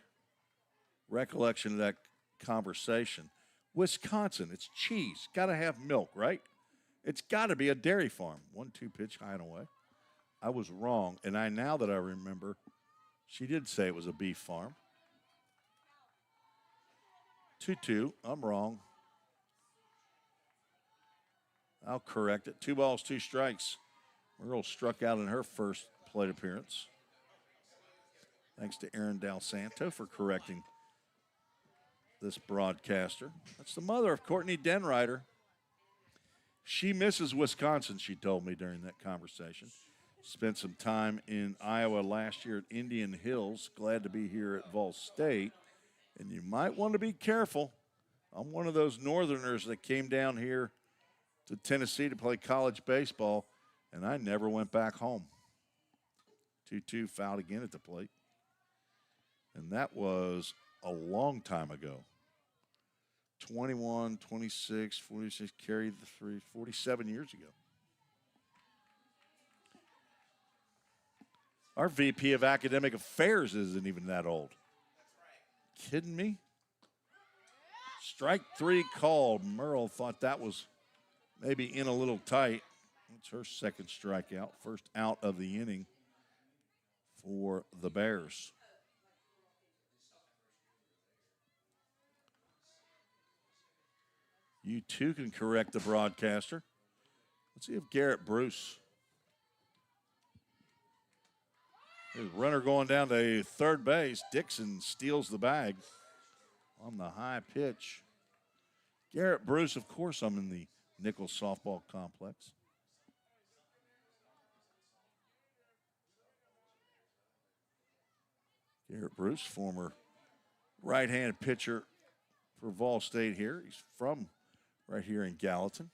recollection of that conversation, Wisconsin, it's cheese. Got to have milk, right? It's got to be a dairy farm. 1-2 pitch, high and away. I was wrong, and now that I remember, she did say it was a beef farm. 2-2, I'm wrong. I'll correct it. 2 balls, 2 strikes. Merle struck out in her first plate appearance. Thanks to Aaron Dal Santo for correcting this broadcaster. That's the mother of Courtney Denrider. She misses Wisconsin, she told me during that conversation. Spent some time in Iowa last year at Indian Hills. Glad to be here at VolState. And you might want to be careful. I'm one of those northerners that came down here to Tennessee to play college baseball, and I never went back home. 2-2, fouled again at the plate. And that was a long time ago. 21, 26, 46, carried the 3, 47 years ago. Our VP of Academic Affairs isn't even that old. Kidding me? Strike 3 called. Merle thought that was maybe in a little tight. It's her second strikeout, first out of the inning for the Bears. You too can correct the broadcaster. Let's see if Garrett Bruce. There's a runner going down to third base. Dixon steals the bag on the high pitch. Garrett Bruce, of course, I'm in the Nichols softball complex. Garrett Bruce, former right-handed pitcher for VolState here. He's from right here in Gallatin.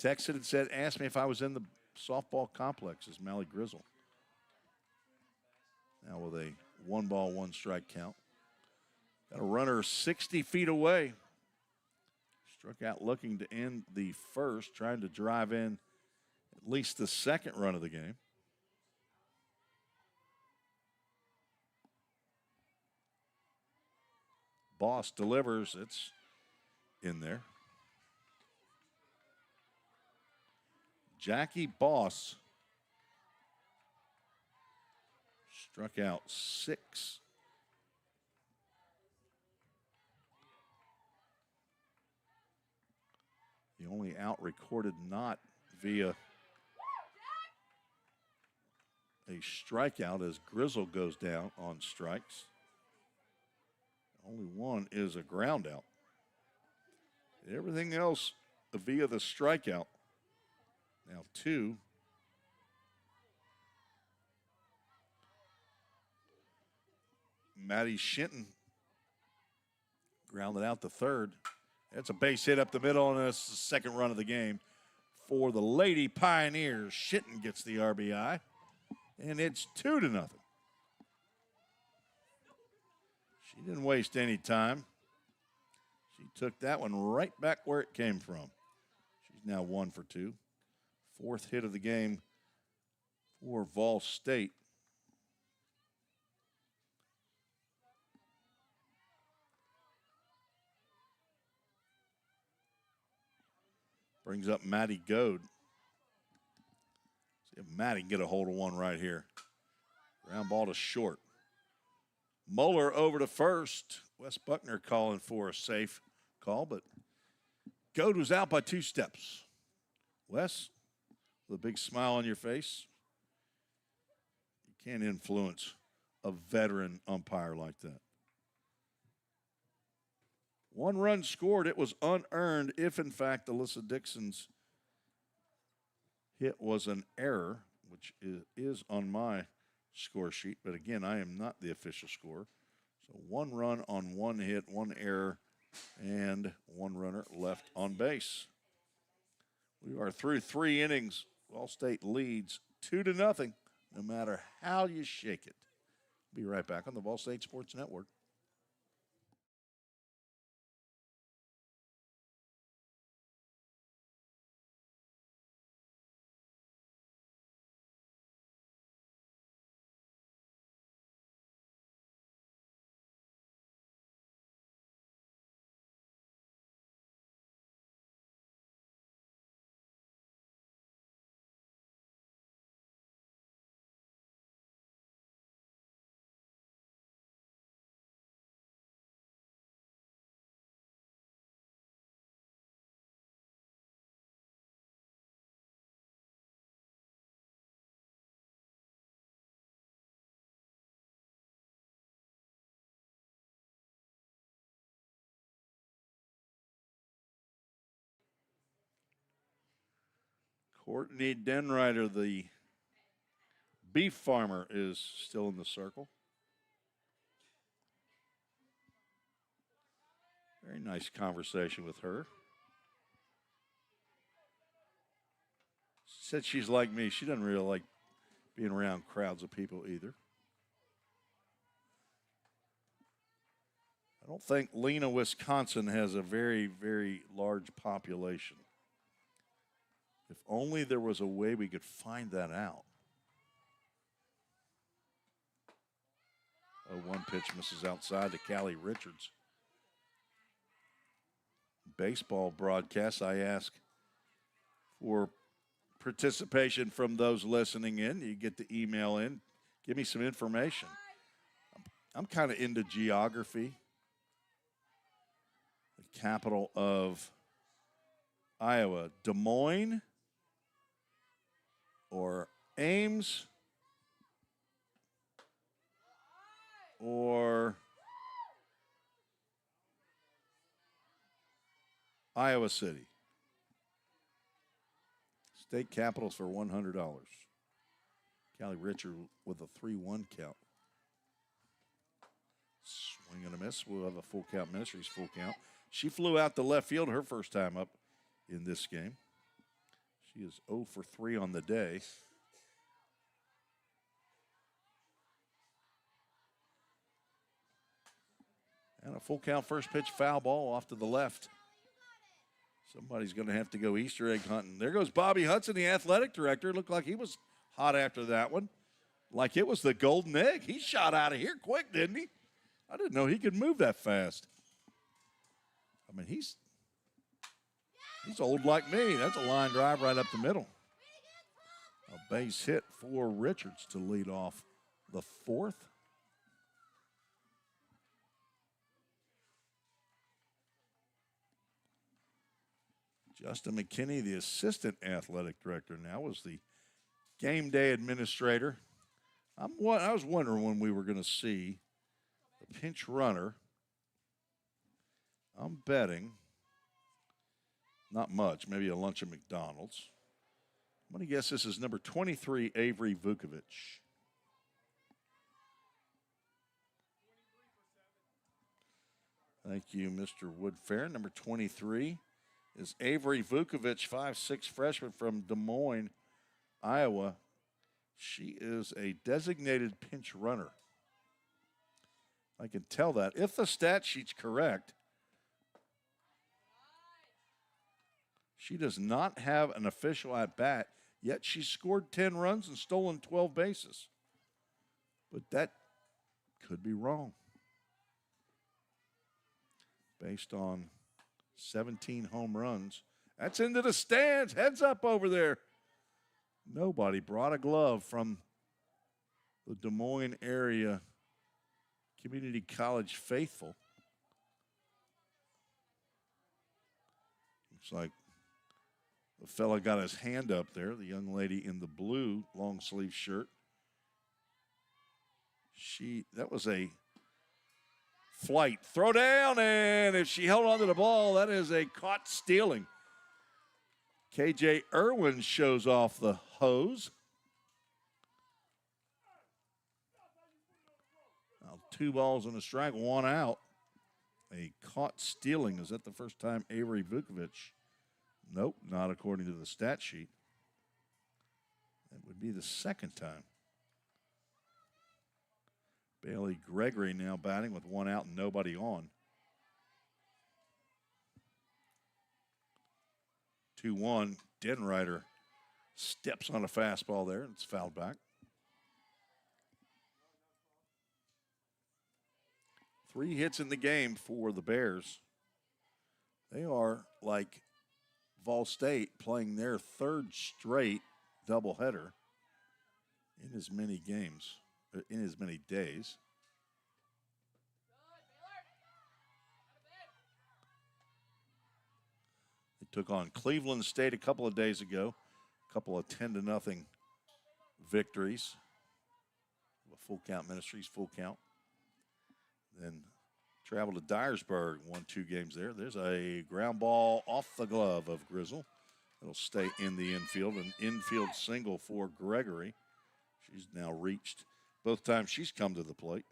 Texted and said, asked me if I was in the softball complex as Mally Grizzle. Now with a 1 ball, 1 strike count. Got a runner 60 feet away. Struck out looking to end the first, trying to drive in at least the second run of the game. Boss delivers. It's in there. Jackie Boss struck out 6. The only out recorded not via a strikeout as Grizzle goes down on strikes. Only one is a ground out. Everything else via the strikeout. Now 2. Maddie Shinton grounded out the third. That's a base hit up the middle, and that's the second run of the game for the Lady Pioneers. Shinton gets the RBI, and it's 2-0. She didn't waste any time. She took that one right back where it came from. She's now 1 for 2. 4th hit of the game for VolState. Brings up Maddie Goad. See if Maddie can get a hold of one right here. Ground ball to short. Moeller over to first. Wes Buckner calling for a safe call, but Goad was out by 2 steps. Wes, with a big smile on your face, you can't influence a veteran umpire like that. 1 run scored. It was unearned if, in fact, Alyssa Dixon's hit was an error. which is on my score sheet. But again, I am not the official scorer. So 1 run on 1 hit, 1 error, and 1 runner left on base. We are through 3 innings. VolState leads 2-0, no matter how you shake it. Be right back on the VolState Sports Network. Courtney Denrider, the beef farmer, is still in the circle. Very nice conversation with her. She said she's like me. She doesn't really like being around crowds of people either. I don't think Lena, Wisconsin has a very, very large population. If only there was a way we could find that out. Oh, 1 pitch misses outside to Callie Richards. Baseball broadcast, I ask for participation from those listening in. You get to email in. Give me some information. I'm kind of into geography. The capital of Iowa, Des Moines or Ames or Iowa City. State capitals for $100. Callie Richard with a 3-1 count. Swing and a miss. We'll have a full count. Ministries full count. She flew out to left field her first time up in this game. She is 0 for 3 on the day. And a full count first pitch foul ball off to the left. Somebody's going to have to go Easter egg hunting. There goes Bobby Hudson, the athletic director. Looked like he was hot after that one. Like it was the golden egg. He shot out of here quick, didn't he? I didn't know he could move that fast. I mean, he's old like me. That's a line drive right up the middle. A base hit for Richards to lead off the 4th. Justin McKinney, the assistant athletic director now, was the game day administrator. I was wondering when we were going to see the pinch runner. I'm betting not much, maybe a lunch at McDonald's. I'm going to guess this is number 23, Avery Vukovic. Thank you, Mr. Woodfair. Number 23 is Avery Vukovic, 5'6" freshman from Des Moines, Iowa. She is a designated pinch runner. I can tell that. If the stat sheet's correct, she does not have an official at-bat, yet she scored 10 runs and stolen 12 bases. But that could be wrong. Based on 17 home runs. That's into the stands. Heads up over there. Nobody brought a glove from the Des Moines area community college faithful. Looks like the fella got his hand up there, the young lady in the blue long sleeve shirt. That was a flight. Throw down, and if she held on to the ball, that is a caught stealing. KJ Irwin shows off the hose. 2 balls and a strike, 1 out. A caught stealing. Is that the first time Avery Vukovic? Nope, not according to the stat sheet. That would be the second time. Bailey Gregory now batting with 1 out and nobody on. 2-1. Denrider steps on a fastball there. It's fouled back. 3 hits in the game for the Bears. They are like VolState playing their 3rd straight doubleheader in as many games, in as many days. They took on Cleveland State a couple of days ago, a couple of 10-0 victories. Full count Ministries, full count. Then traveled to Dyersburg, won 2 games there. There's a ground ball off the glove of Grizzle. It'll stay in the infield. An infield single for Gregory. She's now reached both times she's come to the plate.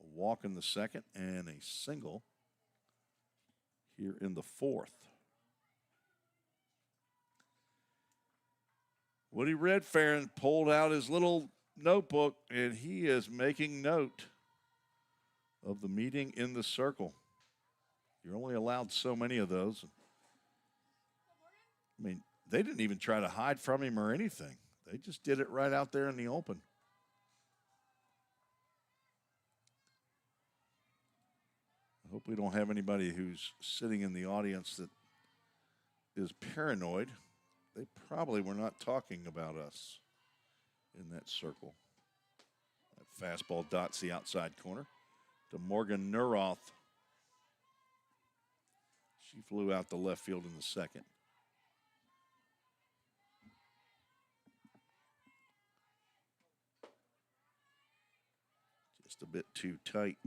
A walk in the 2nd and a single here in the 4th. Woody Redfarron pulled out his little notebook, and he is making note of the meeting in the circle. You're only allowed so many of those. I mean, they didn't even try to hide from him or anything. They just did it right out there in the open. I hope we don't have anybody who's sitting in the audience that is paranoid. They probably were not talking about us in that circle. That fastball dots the outside corner to Morgan Neuroth. She flew out the left field in the 2nd. Just a bit too tight.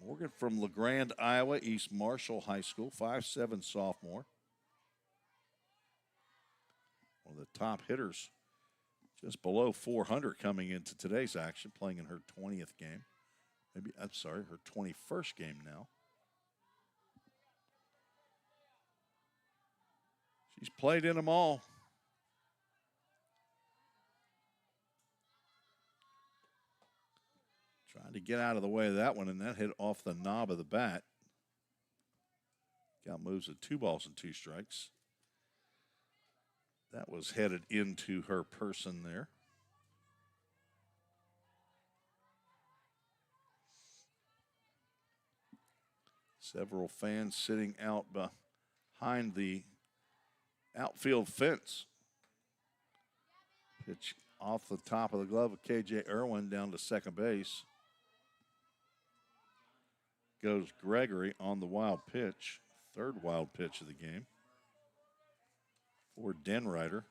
Morgan from LeGrand, Iowa, East Marshall High School, 5'7" sophomore. One of the top hitters, just below 400 coming into today's action, playing in her 20th game. Her 21st game now. She's played in them all. Trying to get out of the way of that one, and that hit off the knob of the bat. Count moves at 2 balls and 2 strikes. That was headed into her person there. Several fans sitting out behind the outfield fence. Pitch off the top of the glove of K.J. Irwin down to second base. Goes Gregory on the wild pitch. 3rd wild pitch of the game for Denrider.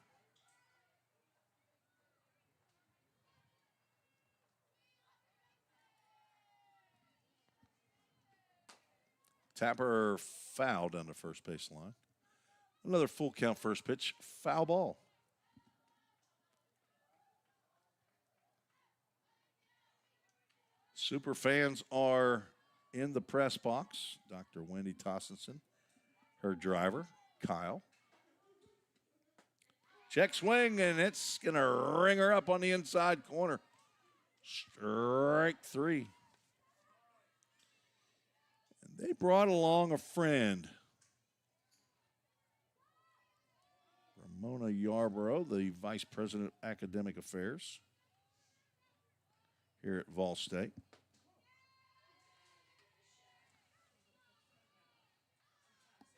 Tapper fouled on the first base line. Another full count first pitch, foul ball. Super fans are in the press box. Dr. Wendy Tossenson, her driver, Kyle. Check swing, and it's going to ring her up on the inside corner. Strike 3. And they brought along a friend. Ramona Yarborough, the Vice President of Academic Affairs here at VolState.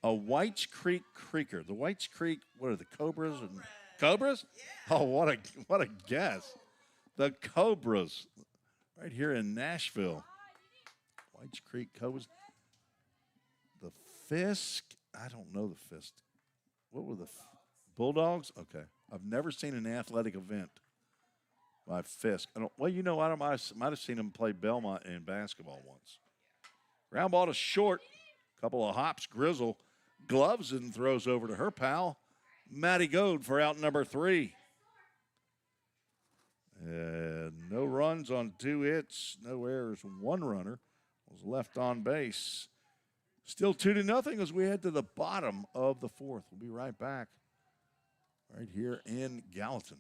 A Whites Creek Creeker. The Whites Creek, what are the Cobras? Cobras? Yeah. Oh, what a guess. The Cobras right here in Nashville. Whites Creek Cobras. The Fisk. I don't know the Fisk. What were the Bulldogs? Okay. I've never seen an athletic event by Fisk. I might have seen them play Belmont in basketball once. Ground ball to short. Couple of hops. Grizzle gloves and throws over to her pal, Maddie Goad, for out number 3. runs on 2 hits, no errors, 1 runner was left on base. Still 2-0 as we head to the bottom of the 4th. We'll be right back right here in Gallatin.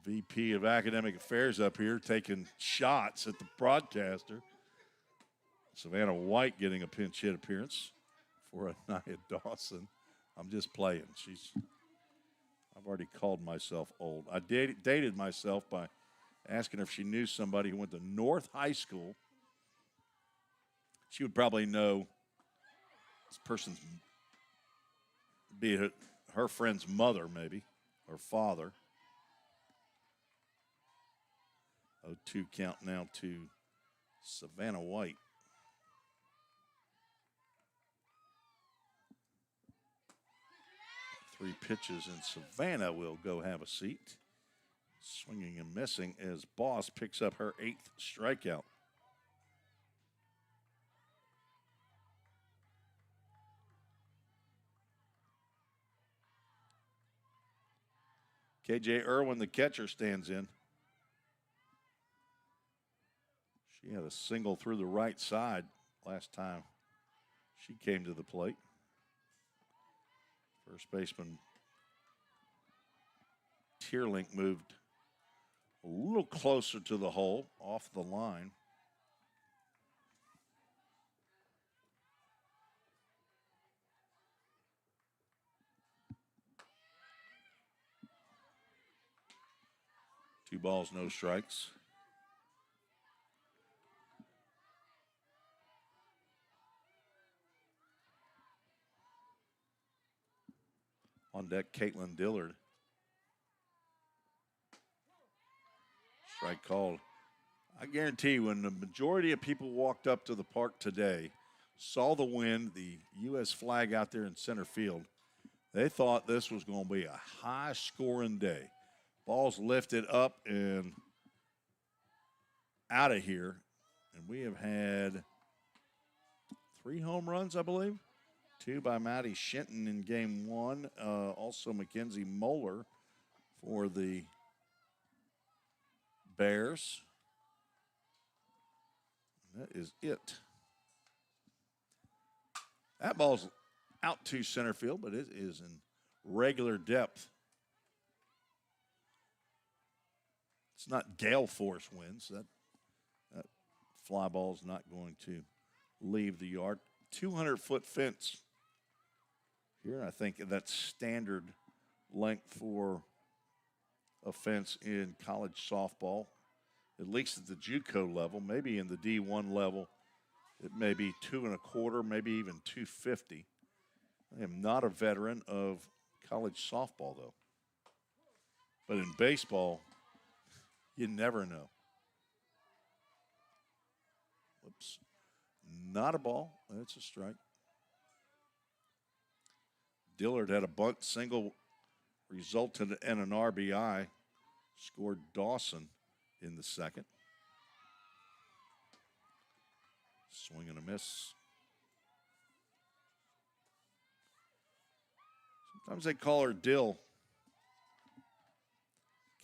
VP of Academic Affairs up here taking shots at the broadcaster. Savannah White getting a pinch hit appearance for Anaya Dawson. I'm just playing. I've already called myself old. I dated myself by asking her if she knew somebody who went to North High School. She would probably know this person's, be it her friend's mother maybe, or father. 0-2 count now to Savannah White. Three pitches, and Savannah will go have a seat. Swinging and missing as Boss picks up her 8th strikeout. KJ Irwin, the catcher, stands in. She had a single through the right side last time she came to the plate. First baseman Tierlink moved a little closer to the hole, off the line. Two balls, no strikes. On deck, Caitlin Dillard. Strike called. I guarantee you, when the majority of people walked up to the park today, saw the wind, the U.S. flag out there in center field, they thought this was going to be a high-scoring day. Ball's lifted up and out of here. And we have had 3 home runs, I believe. 2 by Maddie Shinton in game 1. Also Mackenzie Moeller for the Bears. That is it. That ball's out to center field, but it is in regular depth. It's not gale force winds. That fly ball is not going to leave the yard. 200-foot fence here. I think that's standard length for a fence in college softball, at least at the JUCO level. Maybe in the D1 level, it may be 2 1/4, maybe even 250. I am not a veteran of college softball, though. But in baseball, you never know. Whoops. Not a ball. That's a strike. Dillard had a bunt single, resulted in an RBI. Scored Dawson in the second. Swing and a miss. Sometimes they call her Dill.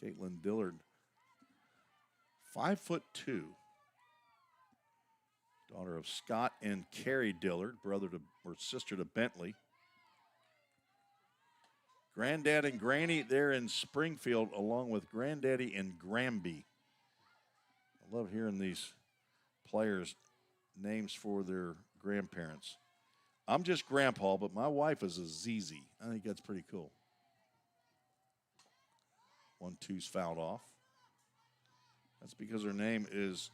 Caitlin Dillard 5'2". Daughter of Scott and Carrie Dillard, brother to or sister to Bentley. Granddad and Granny there in Springfield, along with Granddaddy and Granby. I love hearing these players' names for their grandparents. I'm just Grandpa, but my wife is a ZZ. I think that's pretty cool. 1-2's fouled off. That's because her name is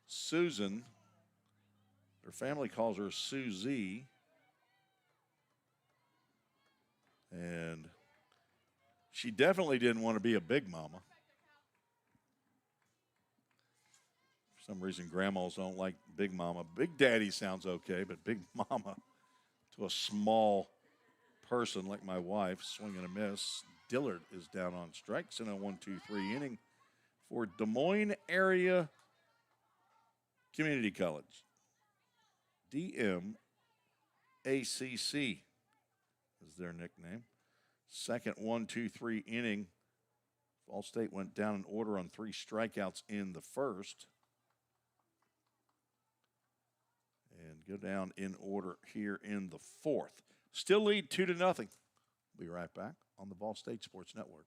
Susan. Her family calls her Susie. And she definitely didn't want to be a big mama. For some reason, grandmas don't like big mama. Big daddy sounds okay, but big mama to a small person like my wife, swing and a miss. Dillard is down on strikes in a 1-2-3 inning for Des Moines Area Community College. DMACC is their nickname. Second 1-2-3 inning. VolState went down in order on 3 strikeouts in the first. And go down in order here in the fourth. Still lead 2-0. We'll be right back on the VolState Sports Network.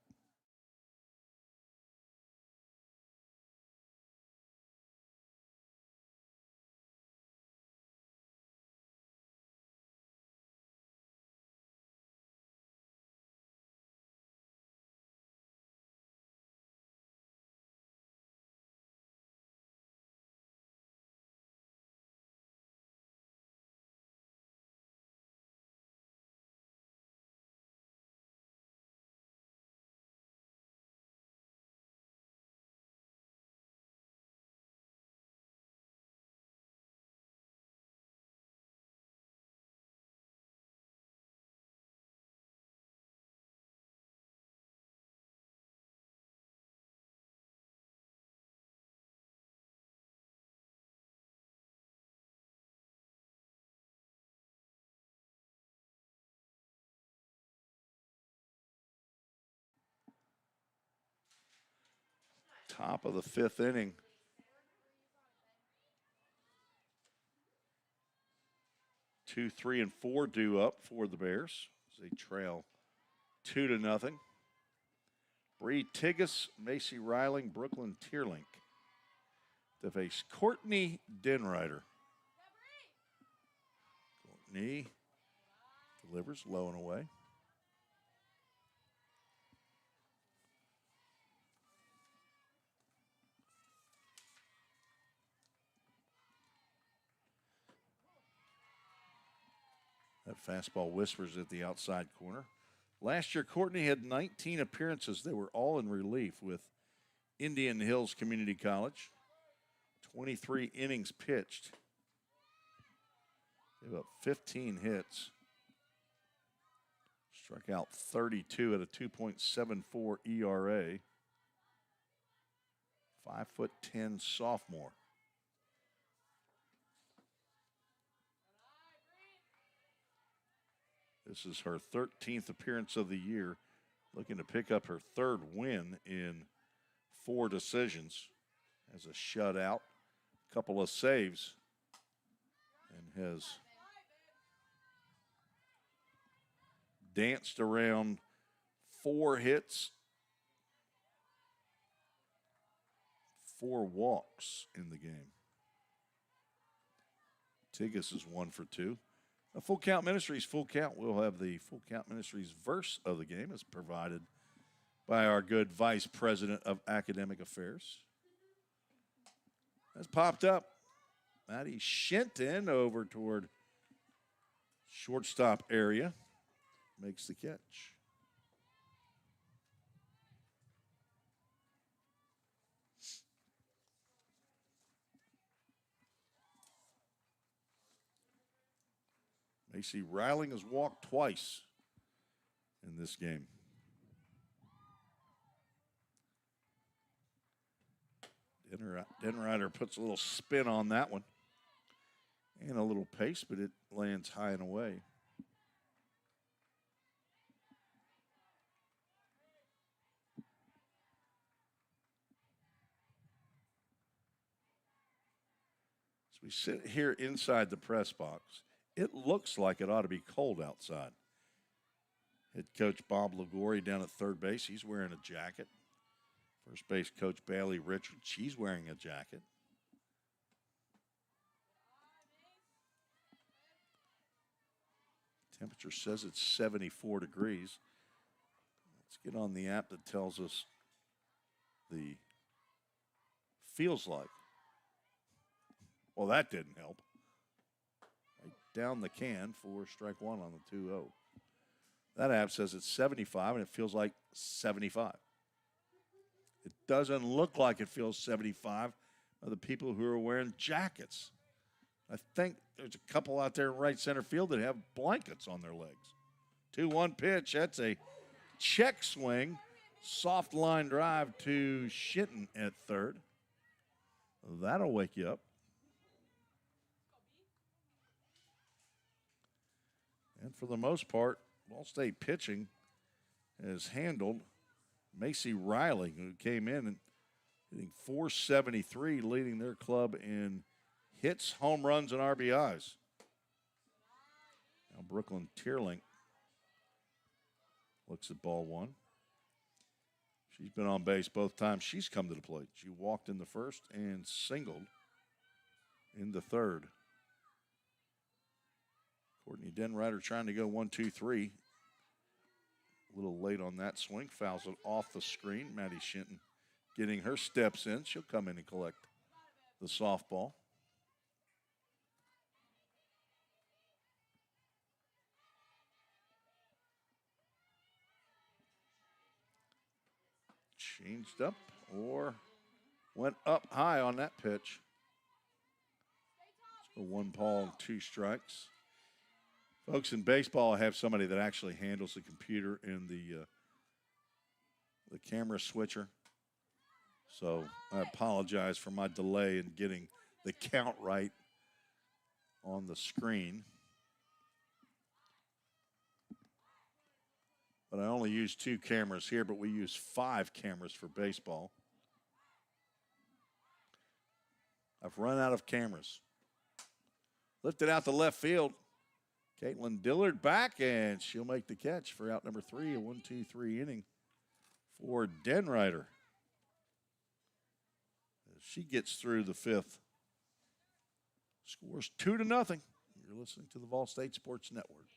Top of the fifth inning. Two, 3, and 4 due up for the Bears as they trail 2-0. Bree Tigas, Macy Riling, Brooklyn Tierlink to face Courtney Denrider. Courtney delivers low and away. That fastball whispers at the outside corner. Last year, Courtney had 19 appearances. They were all in relief with Indian Hills Community College. 23 innings pitched. Gave up 15 hits. Struck out 32 at a 2.74 ERA. 5'10" sophomore. This is her 13th appearance of the year, looking to pick up her 3rd win in 4 decisions. Has a shutout, a couple of saves, and has danced around 4 hits, 4 walks in the game. Tigas is 1 for 2. A Full Count Ministries Full Count. We'll have the Full Count Ministries verse of the game as provided by our good Vice President of Academic Affairs. That's popped up. Maddie Shinton over toward shortstop area. Makes the catch. Macy Riling has walked twice in this game. Denrider puts a little spin on that one and a little pace, but it lands high and away. As we sit here inside the press box, it looks like it ought to be cold outside. Head coach Bob Ligori down at third base. He's wearing a jacket. First base coach Bailey Richards. She's wearing a jacket. Temperature says it's 74 degrees. Let's get on the app that tells us the feels like. Well, that didn't help. Right down the can for strike one on the 2-0. That app says it's 75, and it feels like 75. It doesn't look like it feels 75 by the people who are wearing jackets. I think there's a couple out there in right center field that have blankets on their legs. 2-1 pitch. That's a check swing. Soft line drive to Shinton at third. That'll wake you up. And for the most part, VolState pitching has handled Macy Riley, who came in and hitting .473, leading their club in hits, home runs, and RBIs. Now Brooklyn Tierlink looks at ball one. She's been on base both times she's come to the plate. She walked in the first and singled in the third. Courtney Denrider trying to go 1-2-3. A little late on that swing. Fouls it off the screen. Maddie Shinton getting her steps in. She'll come in and collect the softball. Changed up or went up high on that pitch. So 1 ball and 2 strikes. Folks, in baseball, I have somebody that actually handles the computer and the camera switcher. So I apologize for my delay in getting the count right on the screen. But I only use 2 cameras here, but we use 5 cameras for baseball. I've run out of cameras. Lifted out the left field. Caitlin Dillard back, and she'll make the catch for out number 3, a 1-2-3 inning for Denrider. As she gets through the 5th. Scores 2-0. You're listening to the VolState Sports Network.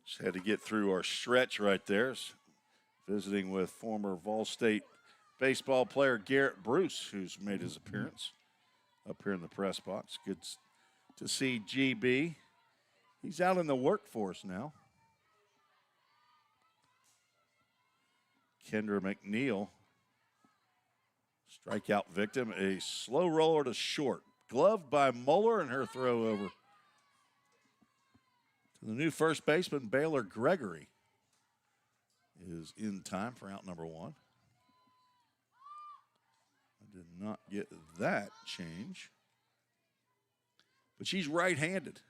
Just had to get through our stretch right there. Visiting with former VolState baseball player Garrett Bruce, who's made his appearance up here in the press box. Good to see GB. He's out in the workforce now. Kendra McNeil, strikeout victim, a slow roller to short. Gloved by Moeller, and her throw over to the new first baseman, Baylor Gregory, is in time for out number 1. I did not get that change. But she's right-handed.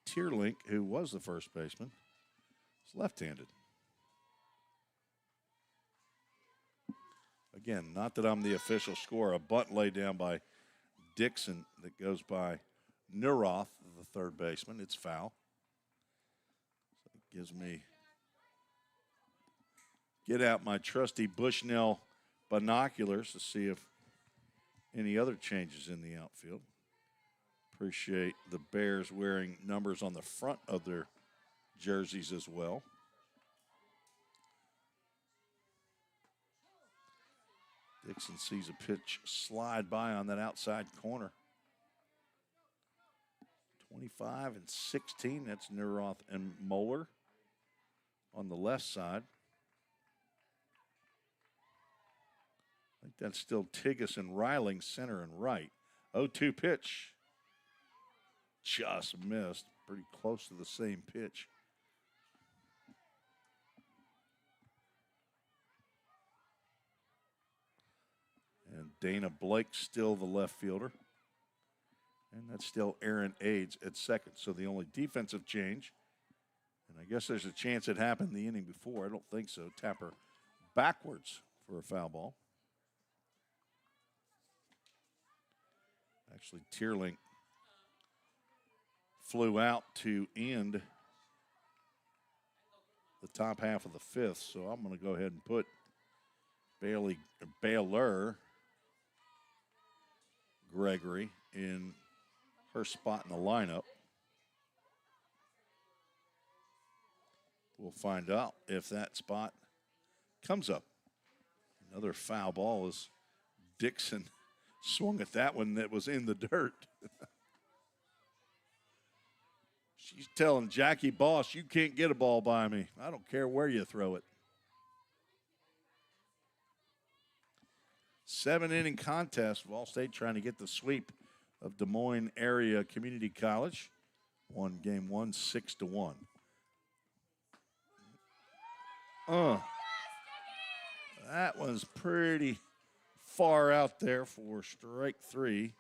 Tierlink, who was the first baseman, is left-handed. Again, not that I'm the official scorer. A bunt laid down by Dixon that goes by Neuroth, the third baseman. It's foul. So it gives me, get out my trusty Bushnell binoculars to see if any other changes in the outfield. Appreciate the Bears wearing numbers on the front of their jerseys as well. Dixon sees a pitch slide by on that outside corner. 25 and 16, that's Neuroth and Moeller on the left side. I think that's still Tigas and Reiling, center and right. 0-2 pitch. Just missed. Pretty close to the same pitch. And Dana Blake still the left fielder. And that's still Aaron Aids at second. So the only defensive change, and I guess there's a chance it happened the inning before. I don't think so. Tapper backwards for a foul ball. Actually, Tierling flew out to end the top half of the fifth. So I'm going to go ahead and put Baylor Gregory in her spot in the lineup. We'll find out if that spot comes up. Another foul ball as Dixon swung at that one that was in the dirt. She's telling Jackie Boss, you can't get a ball by me. I don't care where you throw it. 7-inning contest. VolState trying to get the sweep of Des Moines Area Community College. Won game 1, 6-1. That was pretty far out there for strike 3.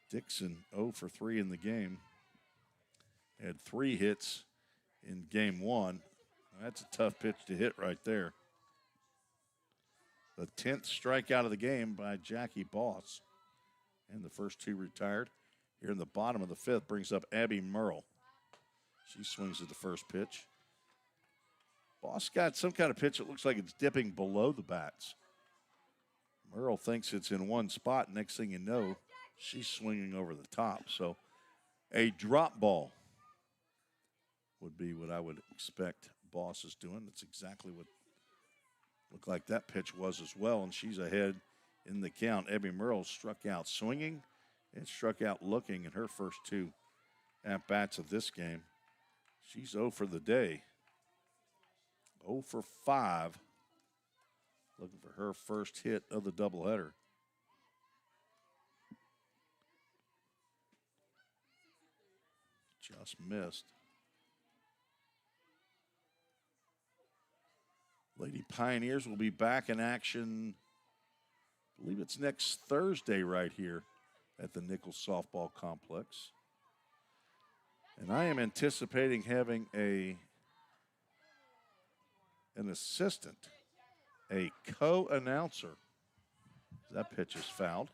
Dixon 0 for 3 in the game. Had 3 hits in game 1. That's a tough pitch to hit right there. The 10th strikeout of the game by Jackie Boss. And the first 2 retired. Here in the bottom of the 5th brings up Abby Merle. She swings at the first pitch. Boss got some kind of pitch that looks like it's dipping below the bats. Merle thinks it's in one spot. Next thing you know, she's swinging over the top. So a drop ball would be what I would expect Boss is doing. That's exactly what looked like that pitch was as well, and she's ahead in the count. Abby Merle struck out swinging and struck out looking in her first 2 at-bats of this game. She's 0 for the day. 0 for 5. Looking for her first hit of the doubleheader. Just missed. Lady Pioneers will be back in action, I believe it's next Thursday right here at the Nichols Softball Complex. And I am anticipating having an assistant, a co-announcer. That pitch is fouled.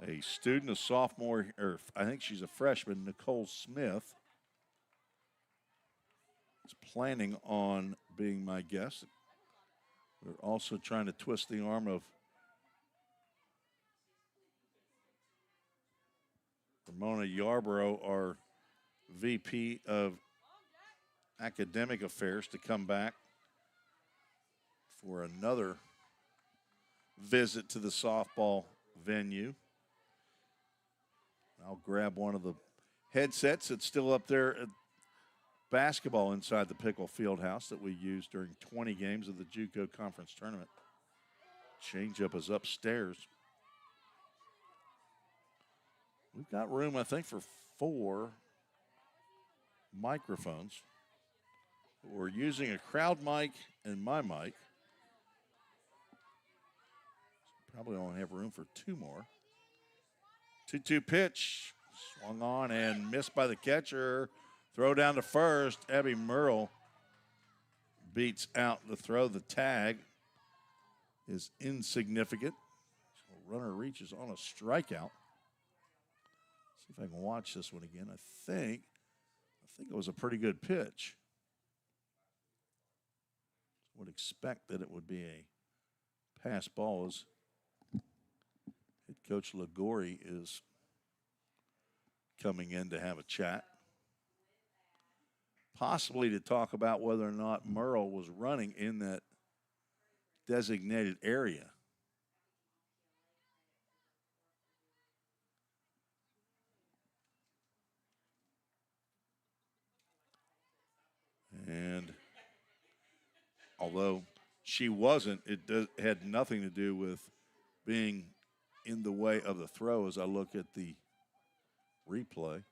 A student, a sophomore, or I think she's a freshman, Nicole Smith, is planning on being my guest. We're also trying to twist the arm of Ramona Yarborough, our VP of Academic Affairs, to come back for another visit to the softball venue. I'll grab one of the headsets that's still up there at basketball inside the Pickle Fieldhouse that we used during 20 games of the JUCO Conference Tournament. Changeup is upstairs. We've got room, I think, for 4 microphones. We're using a crowd mic and my mic. Probably only have room for 2 more. 2-2 pitch. Swung on and missed by the catcher. Throw down to first. Abby Merle beats out the throw. The tag is insignificant. runner reaches on a strikeout. See if I can watch this one again. I think it was a pretty good pitch. Would expect that it would be a pass ball as head coach Ligori is coming in to have a chat. Possibly to talk about whether or not Merle was running in that designated area. And although she wasn't, it had nothing to do with being in the way of the throw as I look at the replay.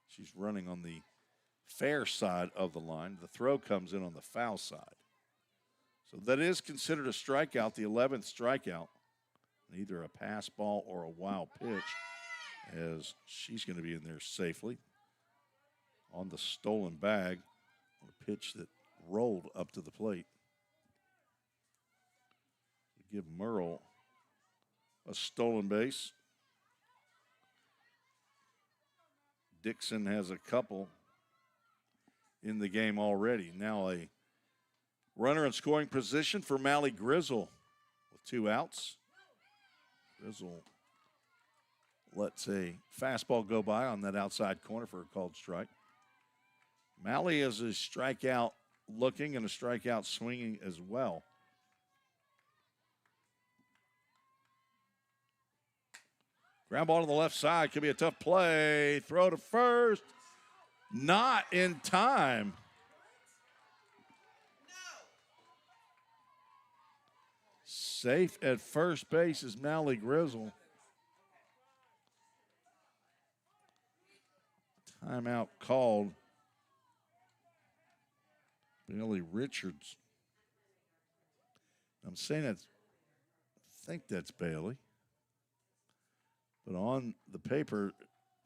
She's running on the fair side of the line. The throw comes in on the foul side. So that is considered a strikeout, the 11th strikeout. Either a pass ball or a wild pitch, as she's going to be in there safely on the stolen bag, on a pitch that rolled up to the plate. Give Merle a stolen base. Dixon has a couple in the game already. Now a runner in scoring position for Mally Grizzle with 2 outs. Grizzle lets a fastball go by on that outside corner for a called strike. Mally is a strikeout looking and a strikeout swinging as well. Ground ball to the left side. Could be a tough play. Throw to first. Not in time. Safe at first base is Mally Grizzle. Timeout called. Bailey Richards. I'm saying that's, I think that's Bailey. But on the paper, it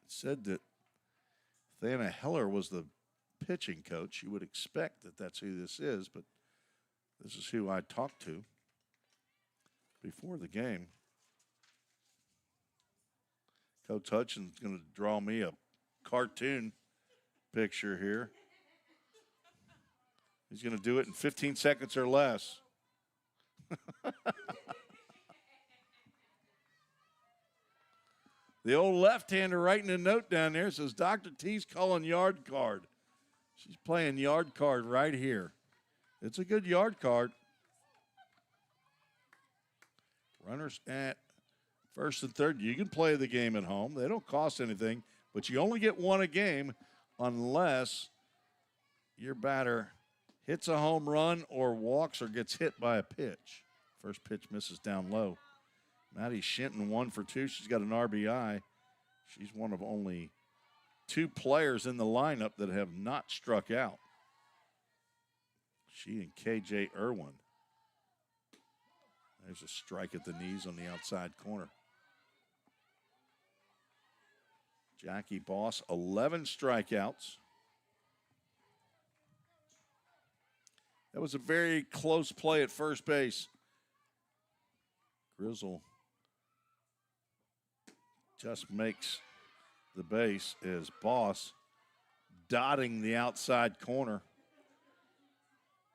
said that Thana Heller was the pitching coach. You would expect that that's who this is, but this is who I talked to before the game. Coach Hudson's going to draw me a cartoon picture here. He's going to do it in 15 seconds or less. The old left-hander writing a note down there says, Dr. T's calling yard card. She's playing yard card right here. It's a good yard card. Runners at first and third. You can play the game at home. They don't cost anything, but you only get one a game unless your batter hits a home run or walks or gets hit by a pitch. First pitch misses down low. Maddie Shinton 1 for 2. She's got an RBI. She's one of only 2 players in the lineup that have not struck out. She and KJ Irwin. There's a strike at the knees on the outside corner. Jackie Boss, 11 strikeouts. That was a very close play at first base. Grizzle just makes the base as Boss dotting the outside corner.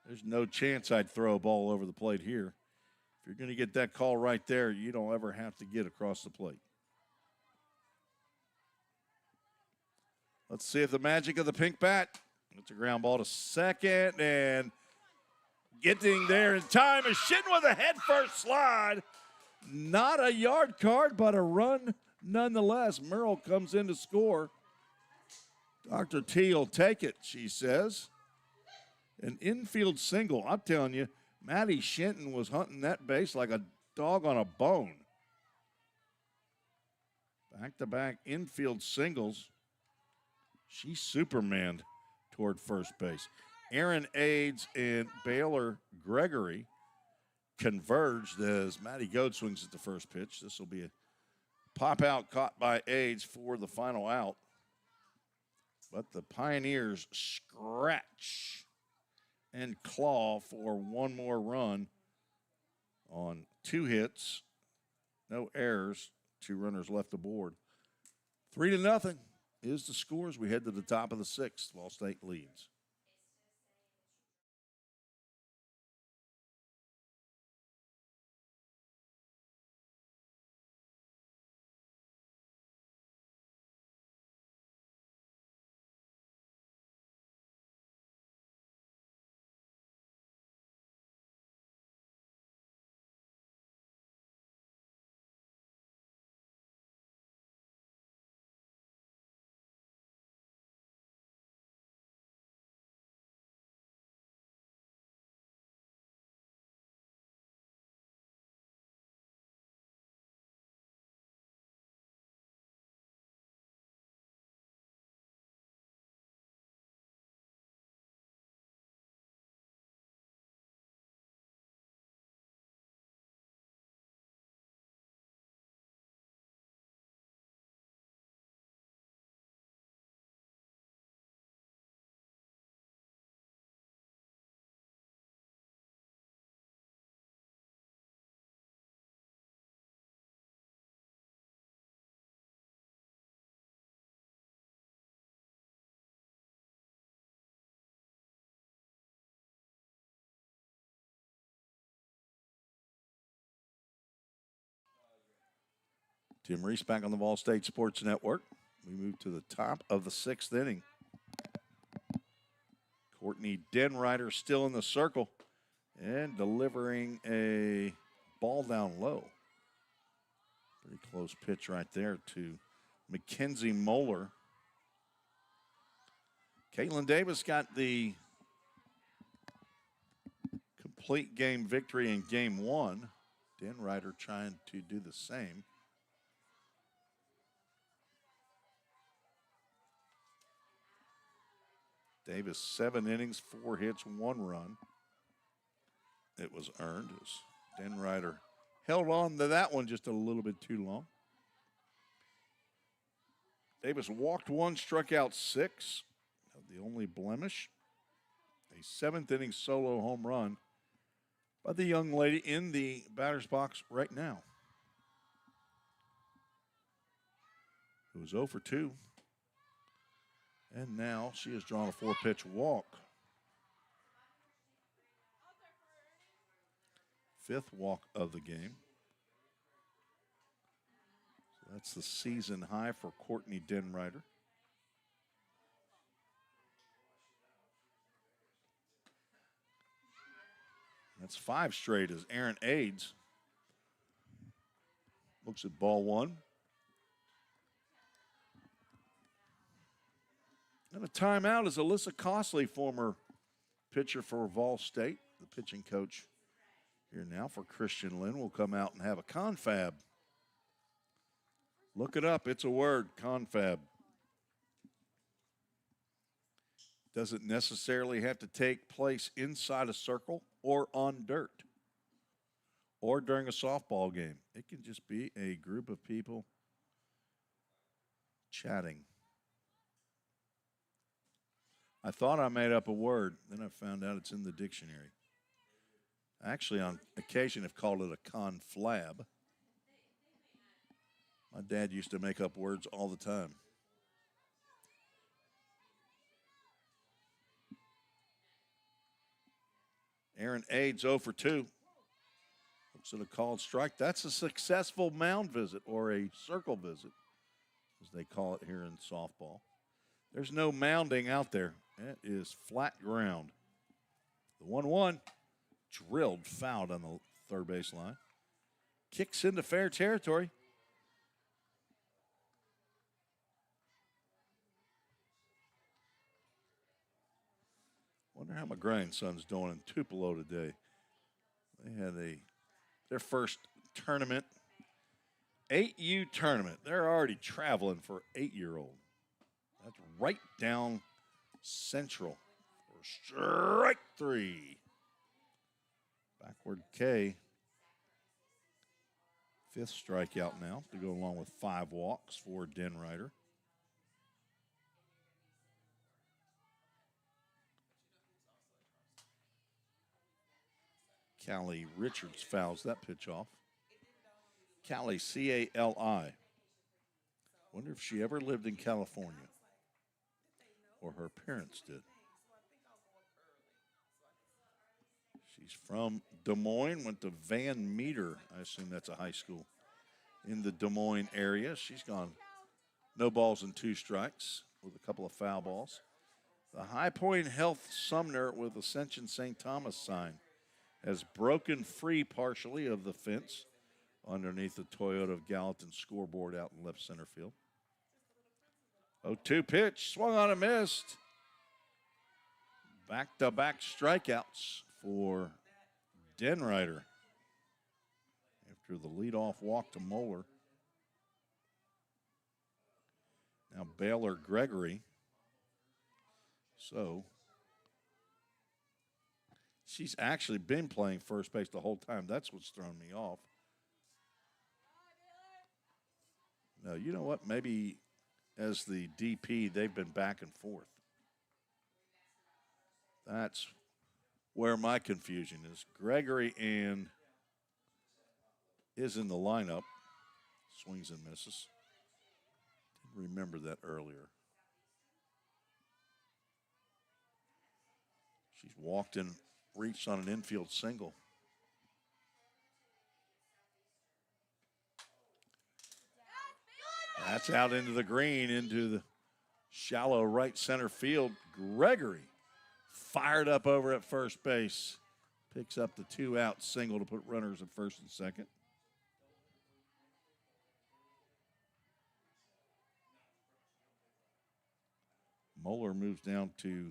There's no chance I'd throw a ball over the plate here. If you're going to get that call right there, you don't ever have to get across the plate. Let's see if the magic of the pink bat. It's a ground ball to second, and getting there in time is Shinton with a head-first slide. Not a yard card, but a run nonetheless. Merle comes in to score. Dr. T will take it, she says. An infield single. I'm telling you, Maddie Shinton was hunting that base like a dog on a bone. Back-to-back infield singles. She supermaned toward first base. Aaron Aids and Baylor Gregory converged as Matty Goad swings at the first pitch. This will be a pop-out caught by Aids for the final out. But the Pioneers scratch and claw for one more run on 2 hits No errors. 2 runners left aboard. 3-0 is the score as we head to the top of the 6th. VolState leads. Tim Reese back on the VolState Sports Network. We move to the top of the 6th inning. Courtney Denrider still in the circle and delivering a ball down low. Pretty close pitch right there to Mackenzie Moeller. Caitlin Davis got the complete game victory in game 1. Denrider trying to do the same. Davis, 7 innings, 4 hits, 1 run. It was earned as Denrider held on to that one just a little bit too long. Davis walked 1, struck out 6. The only blemish, a 7th inning solo home run by the young lady in the batter's box right now. It was 0 for 2. And now she has drawn a 4-pitch walk. 5th walk of the game. So that's the season high for Courtney Denrider. That's 5 straight as Aaron Aids looks at ball 1. And a timeout is Alyssa Costley, former pitcher for VolState, the pitching coach here now for Christian Lynn, will come out and have a confab. Look it up. It's a word, confab. Doesn't necessarily have to take place inside a circle or on dirt or during a softball game. It can just be a group of people chatting. I thought I made up a word. Then I found out it's in the dictionary. Actually, on occasion, have called it a conflab. My dad used to make up words all the time. Aaron Aids 0 for 2. Looks at a called strike. That's a successful mound visit or a circle visit, as they call it here in softball. There's no mounding out there. It is flat ground. The 1-1 drilled, fouled on the third base line. Kicks into fair territory. Wonder how my grandson's doing in Tupelo today. They had their first tournament, 8U tournament. They're already traveling for 8-year-old. That's right down central for strike 3. Backward K. 5th strikeout now to go along with 5 walks for Denrider. Callie Richards fouls that pitch off. Cali, C-A-L-I. Wonder if she ever lived in California, or her parents did. She's from Des Moines, went to Van Meter. I assume that's a high school in the Des Moines area. She's gone no balls and 2 strikes with a couple of foul balls. The High Point Health Sumner with Ascension St. Thomas sign has broken free partially of the fence underneath the Toyota of Gallatin scoreboard out in left center field. 0-2 pitch, swung on and missed. Back-to-back strikeouts for Denrider after the leadoff walk to Moeller. Now Baylor Gregory. So she's actually been playing first base the whole time. That's what's thrown me off. No, you know what? Maybe as the DP, they've been back and forth. That's where my confusion is. Gregory is in the lineup. Swings and misses. Didn't remember that earlier. She's walked and reached on an infield single. That's out into the green, into the shallow right center field. Gregory fired up over at first base. Picks up the 2-out single to put runners at first and second. Moeller moves down to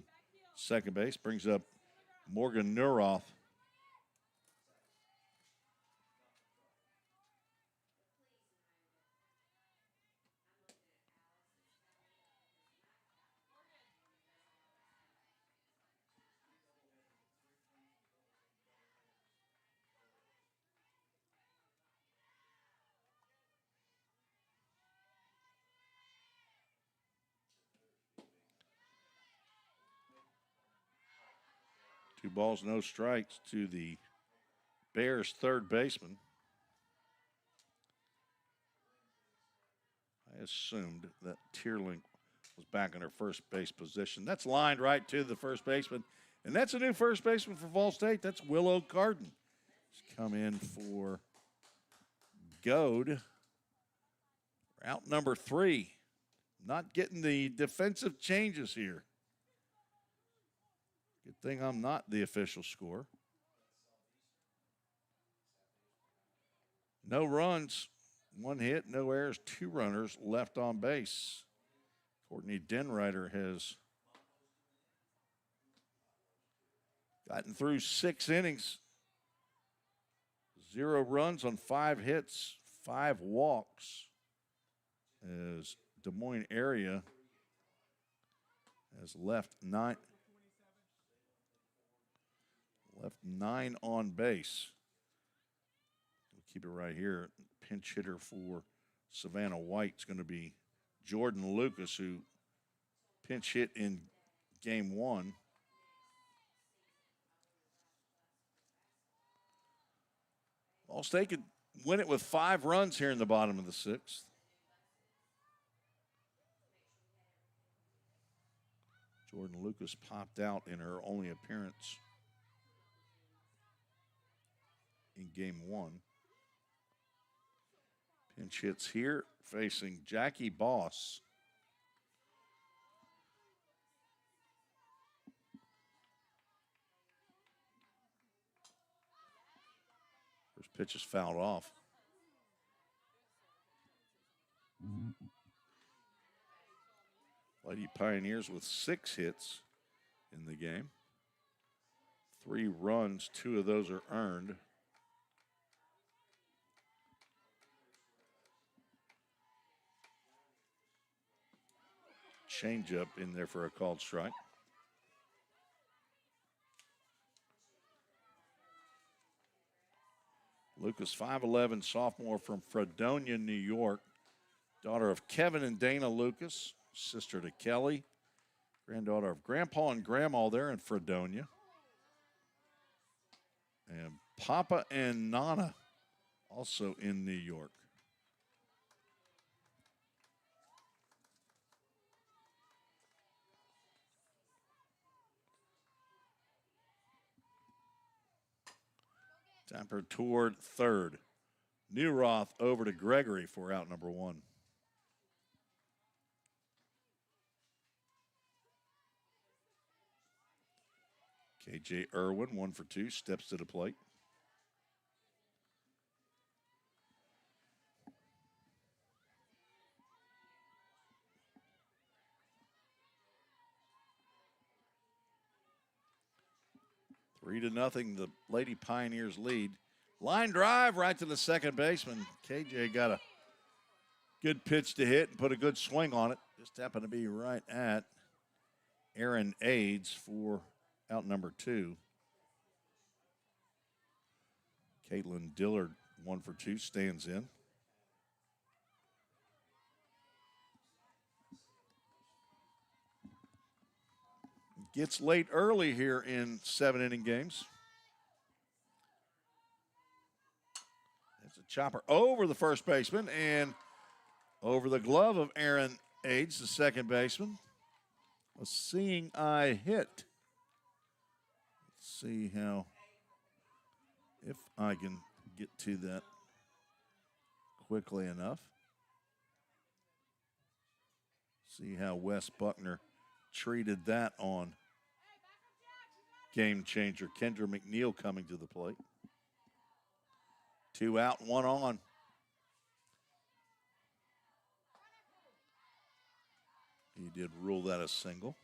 second base, brings up Morgan Neuroth. Two balls, no strikes to the Bears' third baseman. I assumed that Tierling was back in her first base position. That's lined right to the first baseman. And that's a new first baseman for VolState. That's Willow Carden. She's come in for Goad. Route number 3. Not getting the defensive changes here. Good thing I'm not the official score. No runs, 1 hit, no errors, 2 runners left on base. Courtney Denrider has gotten through 6 innings. 0 runs on 5 hits, 5 walks. As Des Moines area has left 9 on base. We'll keep it right here. Pinch hitter for Savannah White is going to be Jordan Lucas, who pinch hit in game 1. VolState could win it with 5 runs here in the bottom of the 6th. Jordan Lucas popped out in her only appearance in game 1. Pinch hits here facing Jackie Boss. First pitch is fouled off. Lady Pioneers with 6 hits in the game. 3 runs, 2 of those are earned. Changeup in there for a called strike. Lucas, 5'11", sophomore from Fredonia, New York. Daughter of Kevin and Dana Lucas, sister to Kelly. Granddaughter of Grandpa and Grandma there in Fredonia. And Papa and Nana also in New York. Tapper toward third. Newroth over to Gregory for out number 1. KJ Irwin, 1 for 2, steps to the plate. Three to nothing, the Lady Pioneers lead. Line drive right to the second baseman. KJ got a good pitch to hit and put a good swing on it. Just happened to be right at Aaron Aids for out number 2. Caitlin Dillard, 1 for 2, stands in. Gets late early here in 7-inning games. It's a chopper over the first baseman and over the glove of Aaron Aids, the second baseman. A seeing eye hit. Let's see how, if I can get to that quickly enough. See how Wes Buckner treated that on game changer. Kendra McNeil coming to the plate. 2 out, 1 on. He did rule that a single.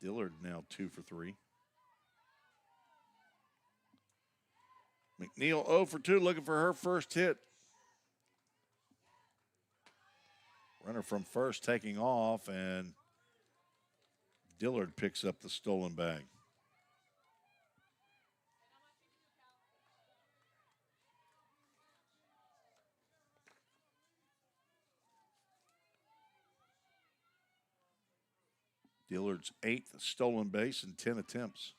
Dillard now 2 for 3. McNeil 0 for 2, looking for her first hit. Runner from first taking off, and Dillard picks up the stolen bag. Dillard's 8th stolen base in 10 attempts.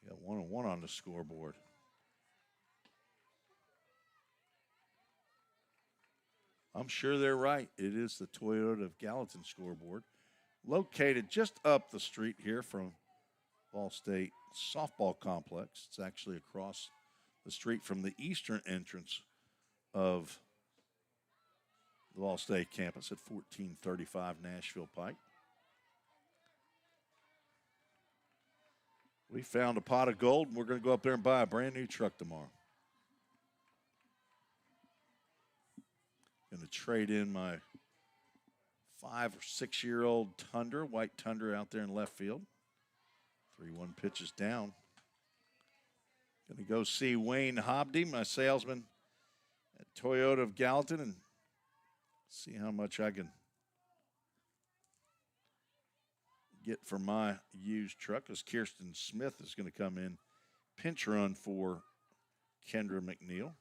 Got 1-1 on the scoreboard. I'm sure they're right. It is the Toyota of Gallatin scoreboard. Located just up the street here from VolState softball complex. It's actually across the street from the eastern entrance of the VolState campus at 1435 Nashville Pike. We found a pot of gold, and we're going to go up there and buy a brand new truck tomorrow. Going to trade in my 5 or 6 year old Tundra, white Tundra out there in left field. 3-1 pitches down. Going to go see Wayne Hobdy, my salesman at Toyota of Gallatin, and see how much I can get for my used truck, as Kirsten Smith is going to come in pinch run for Kendra McNeil.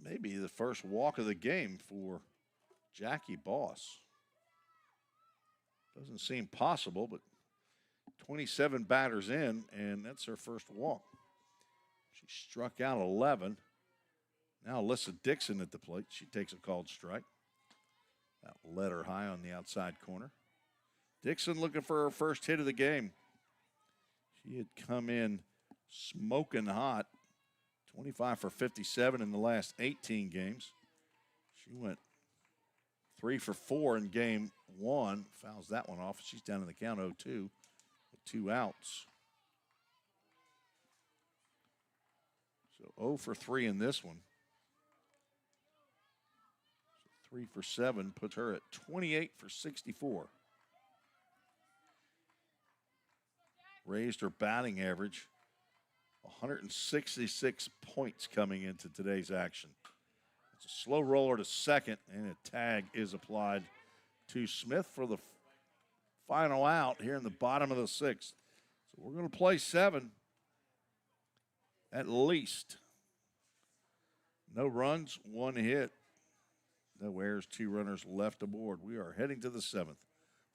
It may be the first walk of the game for Jackie Boss. Doesn't seem possible, but 27 batters in, and that's her first walk. She struck out 11. Now Alyssa Dixon at the plate. She takes a called strike. That led her high on the outside corner. Dixon looking for her first hit of the game. She had come in smoking hot. 25 for 57 in the last 18 games. She went 3 for 4 in game 1. Fouls that one off. She's down in the count 0-2 with 2 outs. So 0 for 3 in this one. So 3 for 7 puts her at 28 for 64. Raised her batting average. 166 points coming into today's action. It's a slow roller to second, and a tag is applied to Smith for the final out here in the bottom of the 6th. So we're going to play 7 at least. No runs, 1 hit. No errors, 2 runners left aboard. We are heading to the 7th.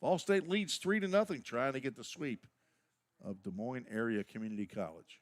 VolState leads 3-0, trying to get the sweep of Des Moines Area Community College.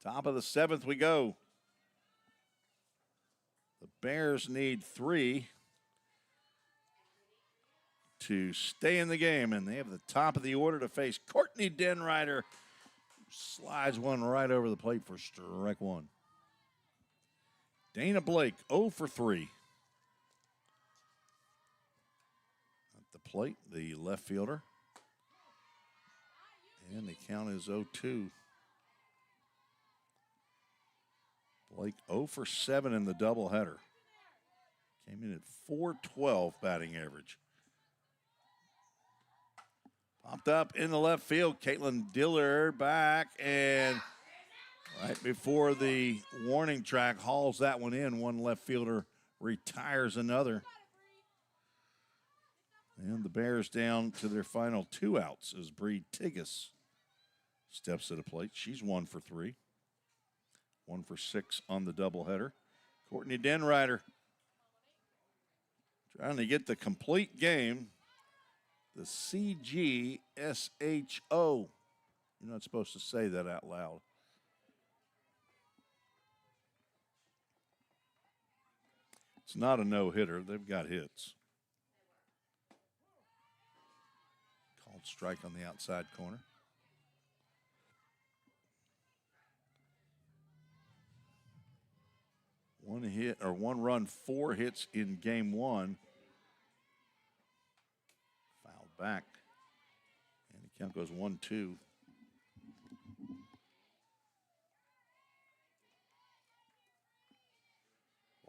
Top of the 7th we go. The Bears need 3 to stay in the game, and they have the top of the order to face Courtney Denrider. Slides one right over the plate for strike 1. Dana Blake, 0 for 3. At the plate, the left fielder. And the count is 0-2. Blake 0 for 7 in the doubleheader. Came in at .412 batting average. Popped up in the left field. Caitlin Dillard back, and right before the warning track hauls that one in. One left fielder retires another. And the Bears down to their final 2 outs as Bree Tigas steps to the plate. She's 1 for 3. 1 for 6 on the doubleheader. Courtney Denrider trying to get the complete game. The CGSHO. You're not supposed to say that out loud. It's not a no-hitter. They've got hits. Called strike on the outside corner. One hit or 1 run, 4 hits in game 1. Fouled back. And the count goes 1-2.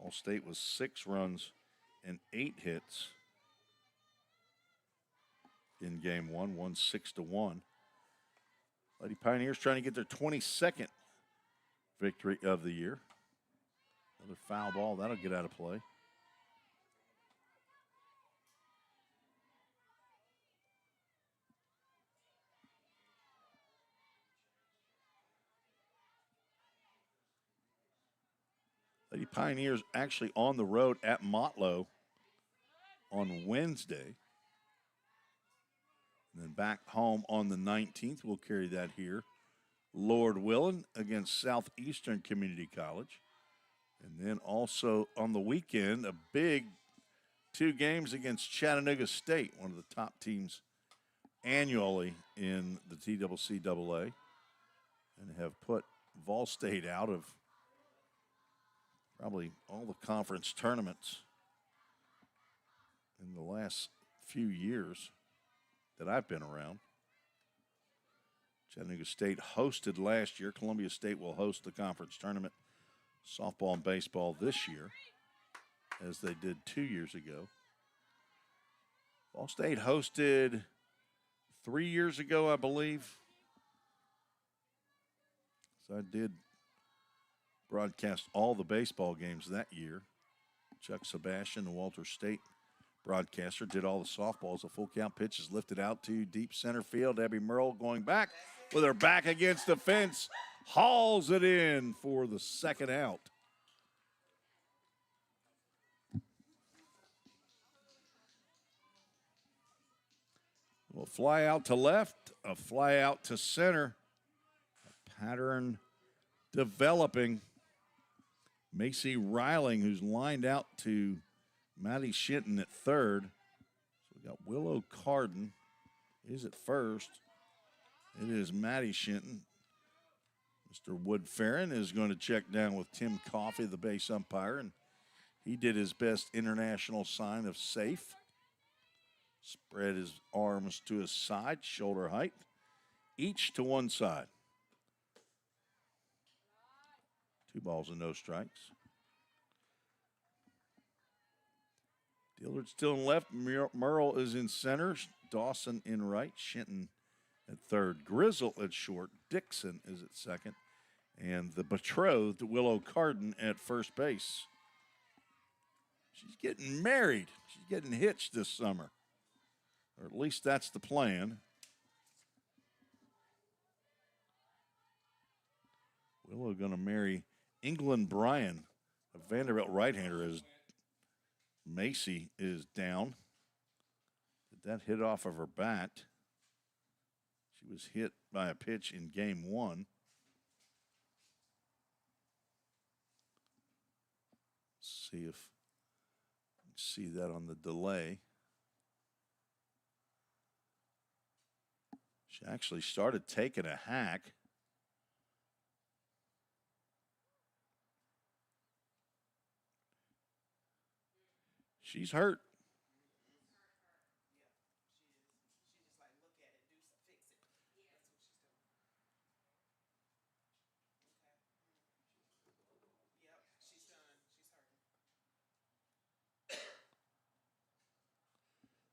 VolState was 6 runs and 8 hits in game 1, won 6-1. Lady Pioneers trying to get their 22nd victory of the year. Another foul ball, that'll get out of play. Lady Pioneers actually on the road at Motlow on Wednesday. And then back home on the 19th. We'll carry that here. Lord Willen against Southeastern Community College. And then also on the weekend, a big 2 games against Chattanooga State, one of the top teams annually in the TCCAA, and have put VolState out of probably all the conference tournaments in the last few years that I've been around. Chattanooga State hosted last year. Columbia State will host the conference tournament, softball and baseball, this year, as they did 2 years ago. VolState hosted 3 years ago, I believe. So I did broadcast all the baseball games that year. Chuck Sebastian, the Walter State broadcaster, did all the softballs. A full count pitch is lifted out to deep center field. Abby Merle going back with her back against the fence, hauls it in for the 2nd out. Will fly out to left, a fly out to center. A pattern developing. Macy Riling, who's lined out to Maddie Shinton at third. So we got Willow Carden is at first. It is Maddie Shinton. Mr. Wood-Farron is going to check down with Tim Coffey, the base umpire, and he did his best international sign of safe. Spread his arms to his side, shoulder height, each to one side. 2 balls and no strikes. Dillard still in left. Merle is in center. Dawson in right. Shinton at third. Grizzle at short. Dixon is at second. And the betrothed Willow Carden at first base. She's getting married. She's getting hitched this summer. Or at least that's the plan. Willow going to marry England Bryan, a Vanderbilt right-hander, as Macy is down. Did that hit off of her bat? She was hit by a pitch in game 1. Let's see if you can see that on the delay. She actually started taking a hack. She's hurt.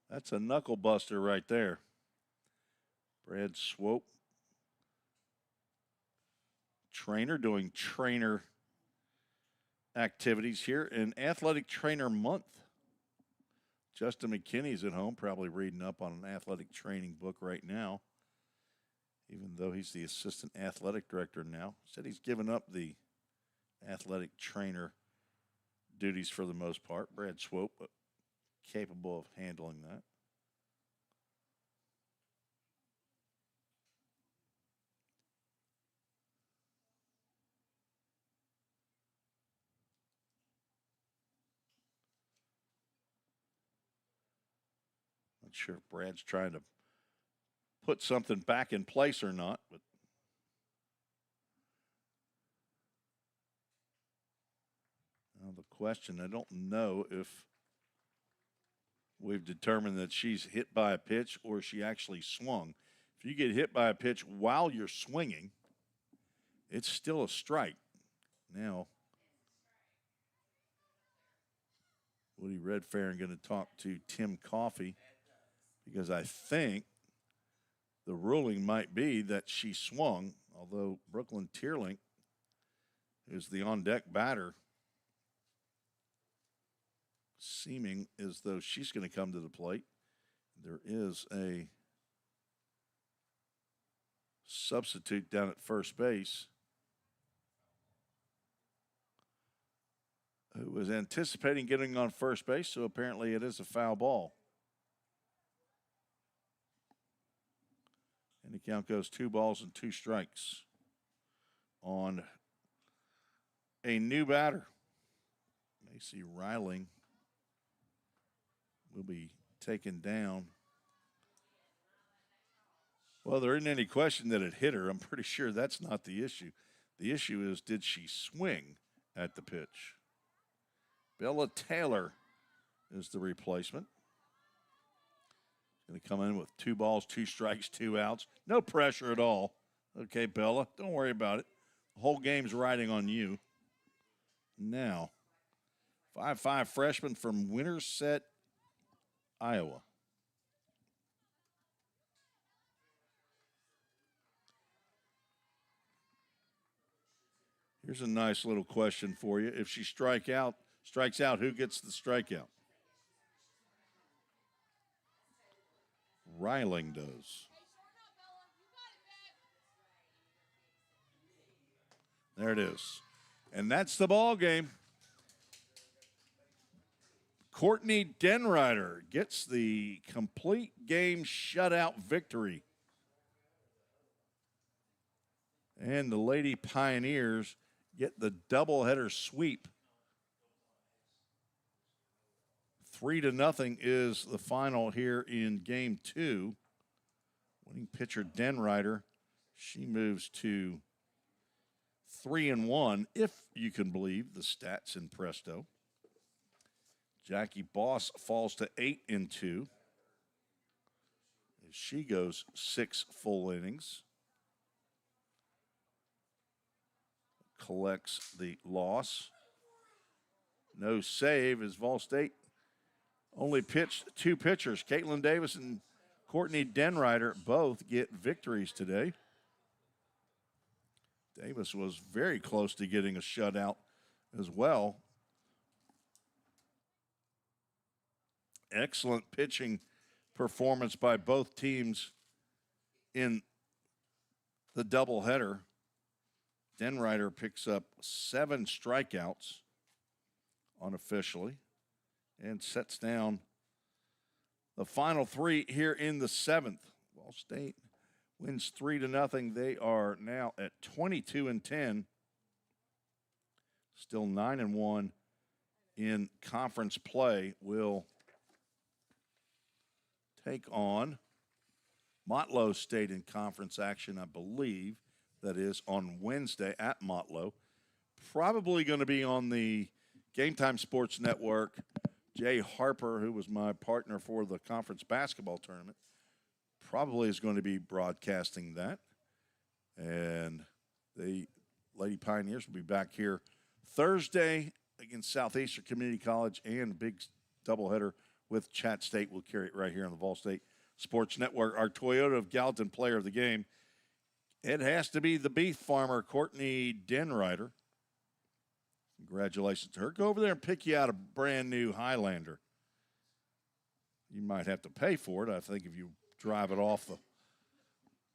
That's a knuckle buster right there. Brad Swope, trainer, doing trainer activities here in Athletic Trainer Month. Justin McKinney's at home, probably reading up on an athletic training book right now, even though he's the assistant athletic director now. Said he's given up the athletic trainer duties for the most part. Brad Swope, capable of handling that. Not sure if Brad's trying to put something back in place or not, but now the question, I don't know if we've determined that she's hit by a pitch or she actually swung. If you get hit by a pitch while you're swinging, it's still a strike. Now, Woody Redfarron going to talk to Tim Coffey, because I think the ruling might be that she swung, although Brooklyn Tierlink is the on-deck batter, seeming as though she's going to come to the plate. There is a substitute down at first base who was anticipating getting on first base, so apparently it is a foul ball. And the count goes 2 balls and 2 strikes on a new batter. Macy Riling will be taken down. Well, there isn't any question that it hit her. I'm pretty sure that's not the issue. The issue is, did she swing at the pitch? Bella Taylor is the replacement. Going to come in with 2 balls, 2 strikes, 2 outs. No pressure at all. Okay, Bella, don't worry about it. The whole game's riding on you. Now, 5'5" freshman from Winterset, Iowa. Here's a nice little question for you. If she strikes out, who gets the strikeout? Riling does. There it is. And that's the ball game. Courtney Denrider gets the complete game shutout victory. And the Lady Pioneers get the doubleheader sweep. 3-0 is the final here in game 2. Winning pitcher Denrider, she moves to 3-1, if you can believe the stats in Presto. Jackie Boss falls to 8-2. She goes 6 full innings. Collects the loss. No save as VolState only pitched 2 pitchers. Caitlin Davis and Courtney Denrider both get victories today. Davis was very close to getting a shutout as well. Excellent pitching performance by both teams in the doubleheader. Denrider picks up 7 strikeouts unofficially and sets down the final 3 here in the 7th. VolState wins 3-0. They are now at 22-10. Still 9-1 in conference play. Will take on Motlow State in conference action, I believe. That is on Wednesday at Motlow. Probably going to be on the Game Time Sports Network. Jay Harper, who was my partner for the conference basketball tournament, probably is going to be broadcasting that. And the Lady Pioneers will be back here Thursday against Southeastern Community College, and a big doubleheader with Chat State. We'll carry it right here on the VolState Sports Network. Our Toyota of Gallatin player of the game, it has to be the beef farmer, Courtney Denrider. Congratulations to her. Go over there and pick you out a brand new Highlander. You might have to pay for it. I think if you drive it off the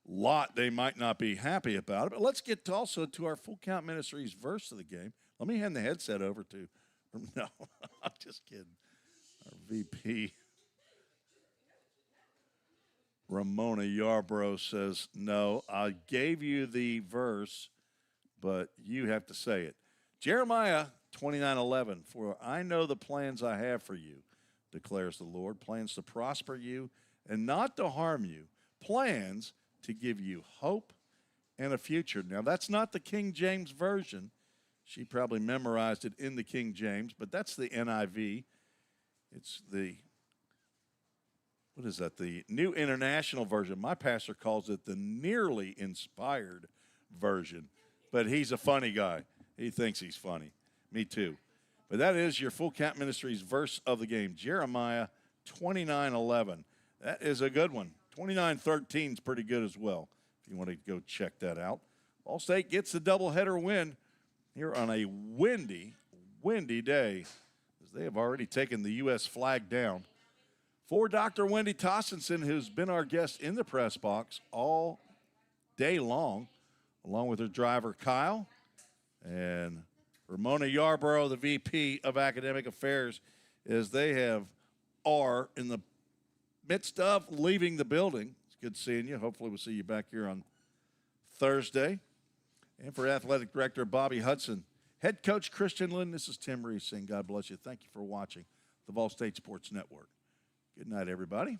lot, they might not be happy about it. But let's get also to our Full Count Ministries verse of the game. Let me hand the headset over to, no, I'm just kidding. Our VP, Ramona Yarbrough, says, no, I gave you the verse, but you have to say it. Jeremiah 29:11, for I know the plans I have for you, declares the Lord, plans to prosper you and not to harm you, plans to give you hope and a future. Now, that's not the King James Version. She probably memorized it in the King James, but that's the NIV. It's the, what is that, the New International Version. My pastor calls it the nearly inspired version, but he's a funny guy. He thinks he's funny. Me too. But that is your Full Count Ministries verse of the game, Jeremiah 29:11. That is a good one. 29:13 is pretty good as well, if you want to go check that out. VolState gets the doubleheader win here on a windy, windy day, as they have already taken the U.S. flag down. For Dr. Wendy Tossenson, who's been our guest in the press box all day long, along with her driver, Kyle, and Ramona Yarbrough, the VP of Academic Affairs, as they are in the midst of leaving the building. It's good seeing you. Hopefully we'll see you back here on Thursday. And for Athletic Director Bobby Hudson, Head Coach Christian Lynn, this is Tim Reese saying God bless you. Thank you for watching the VolState Sports Network. Good night, everybody.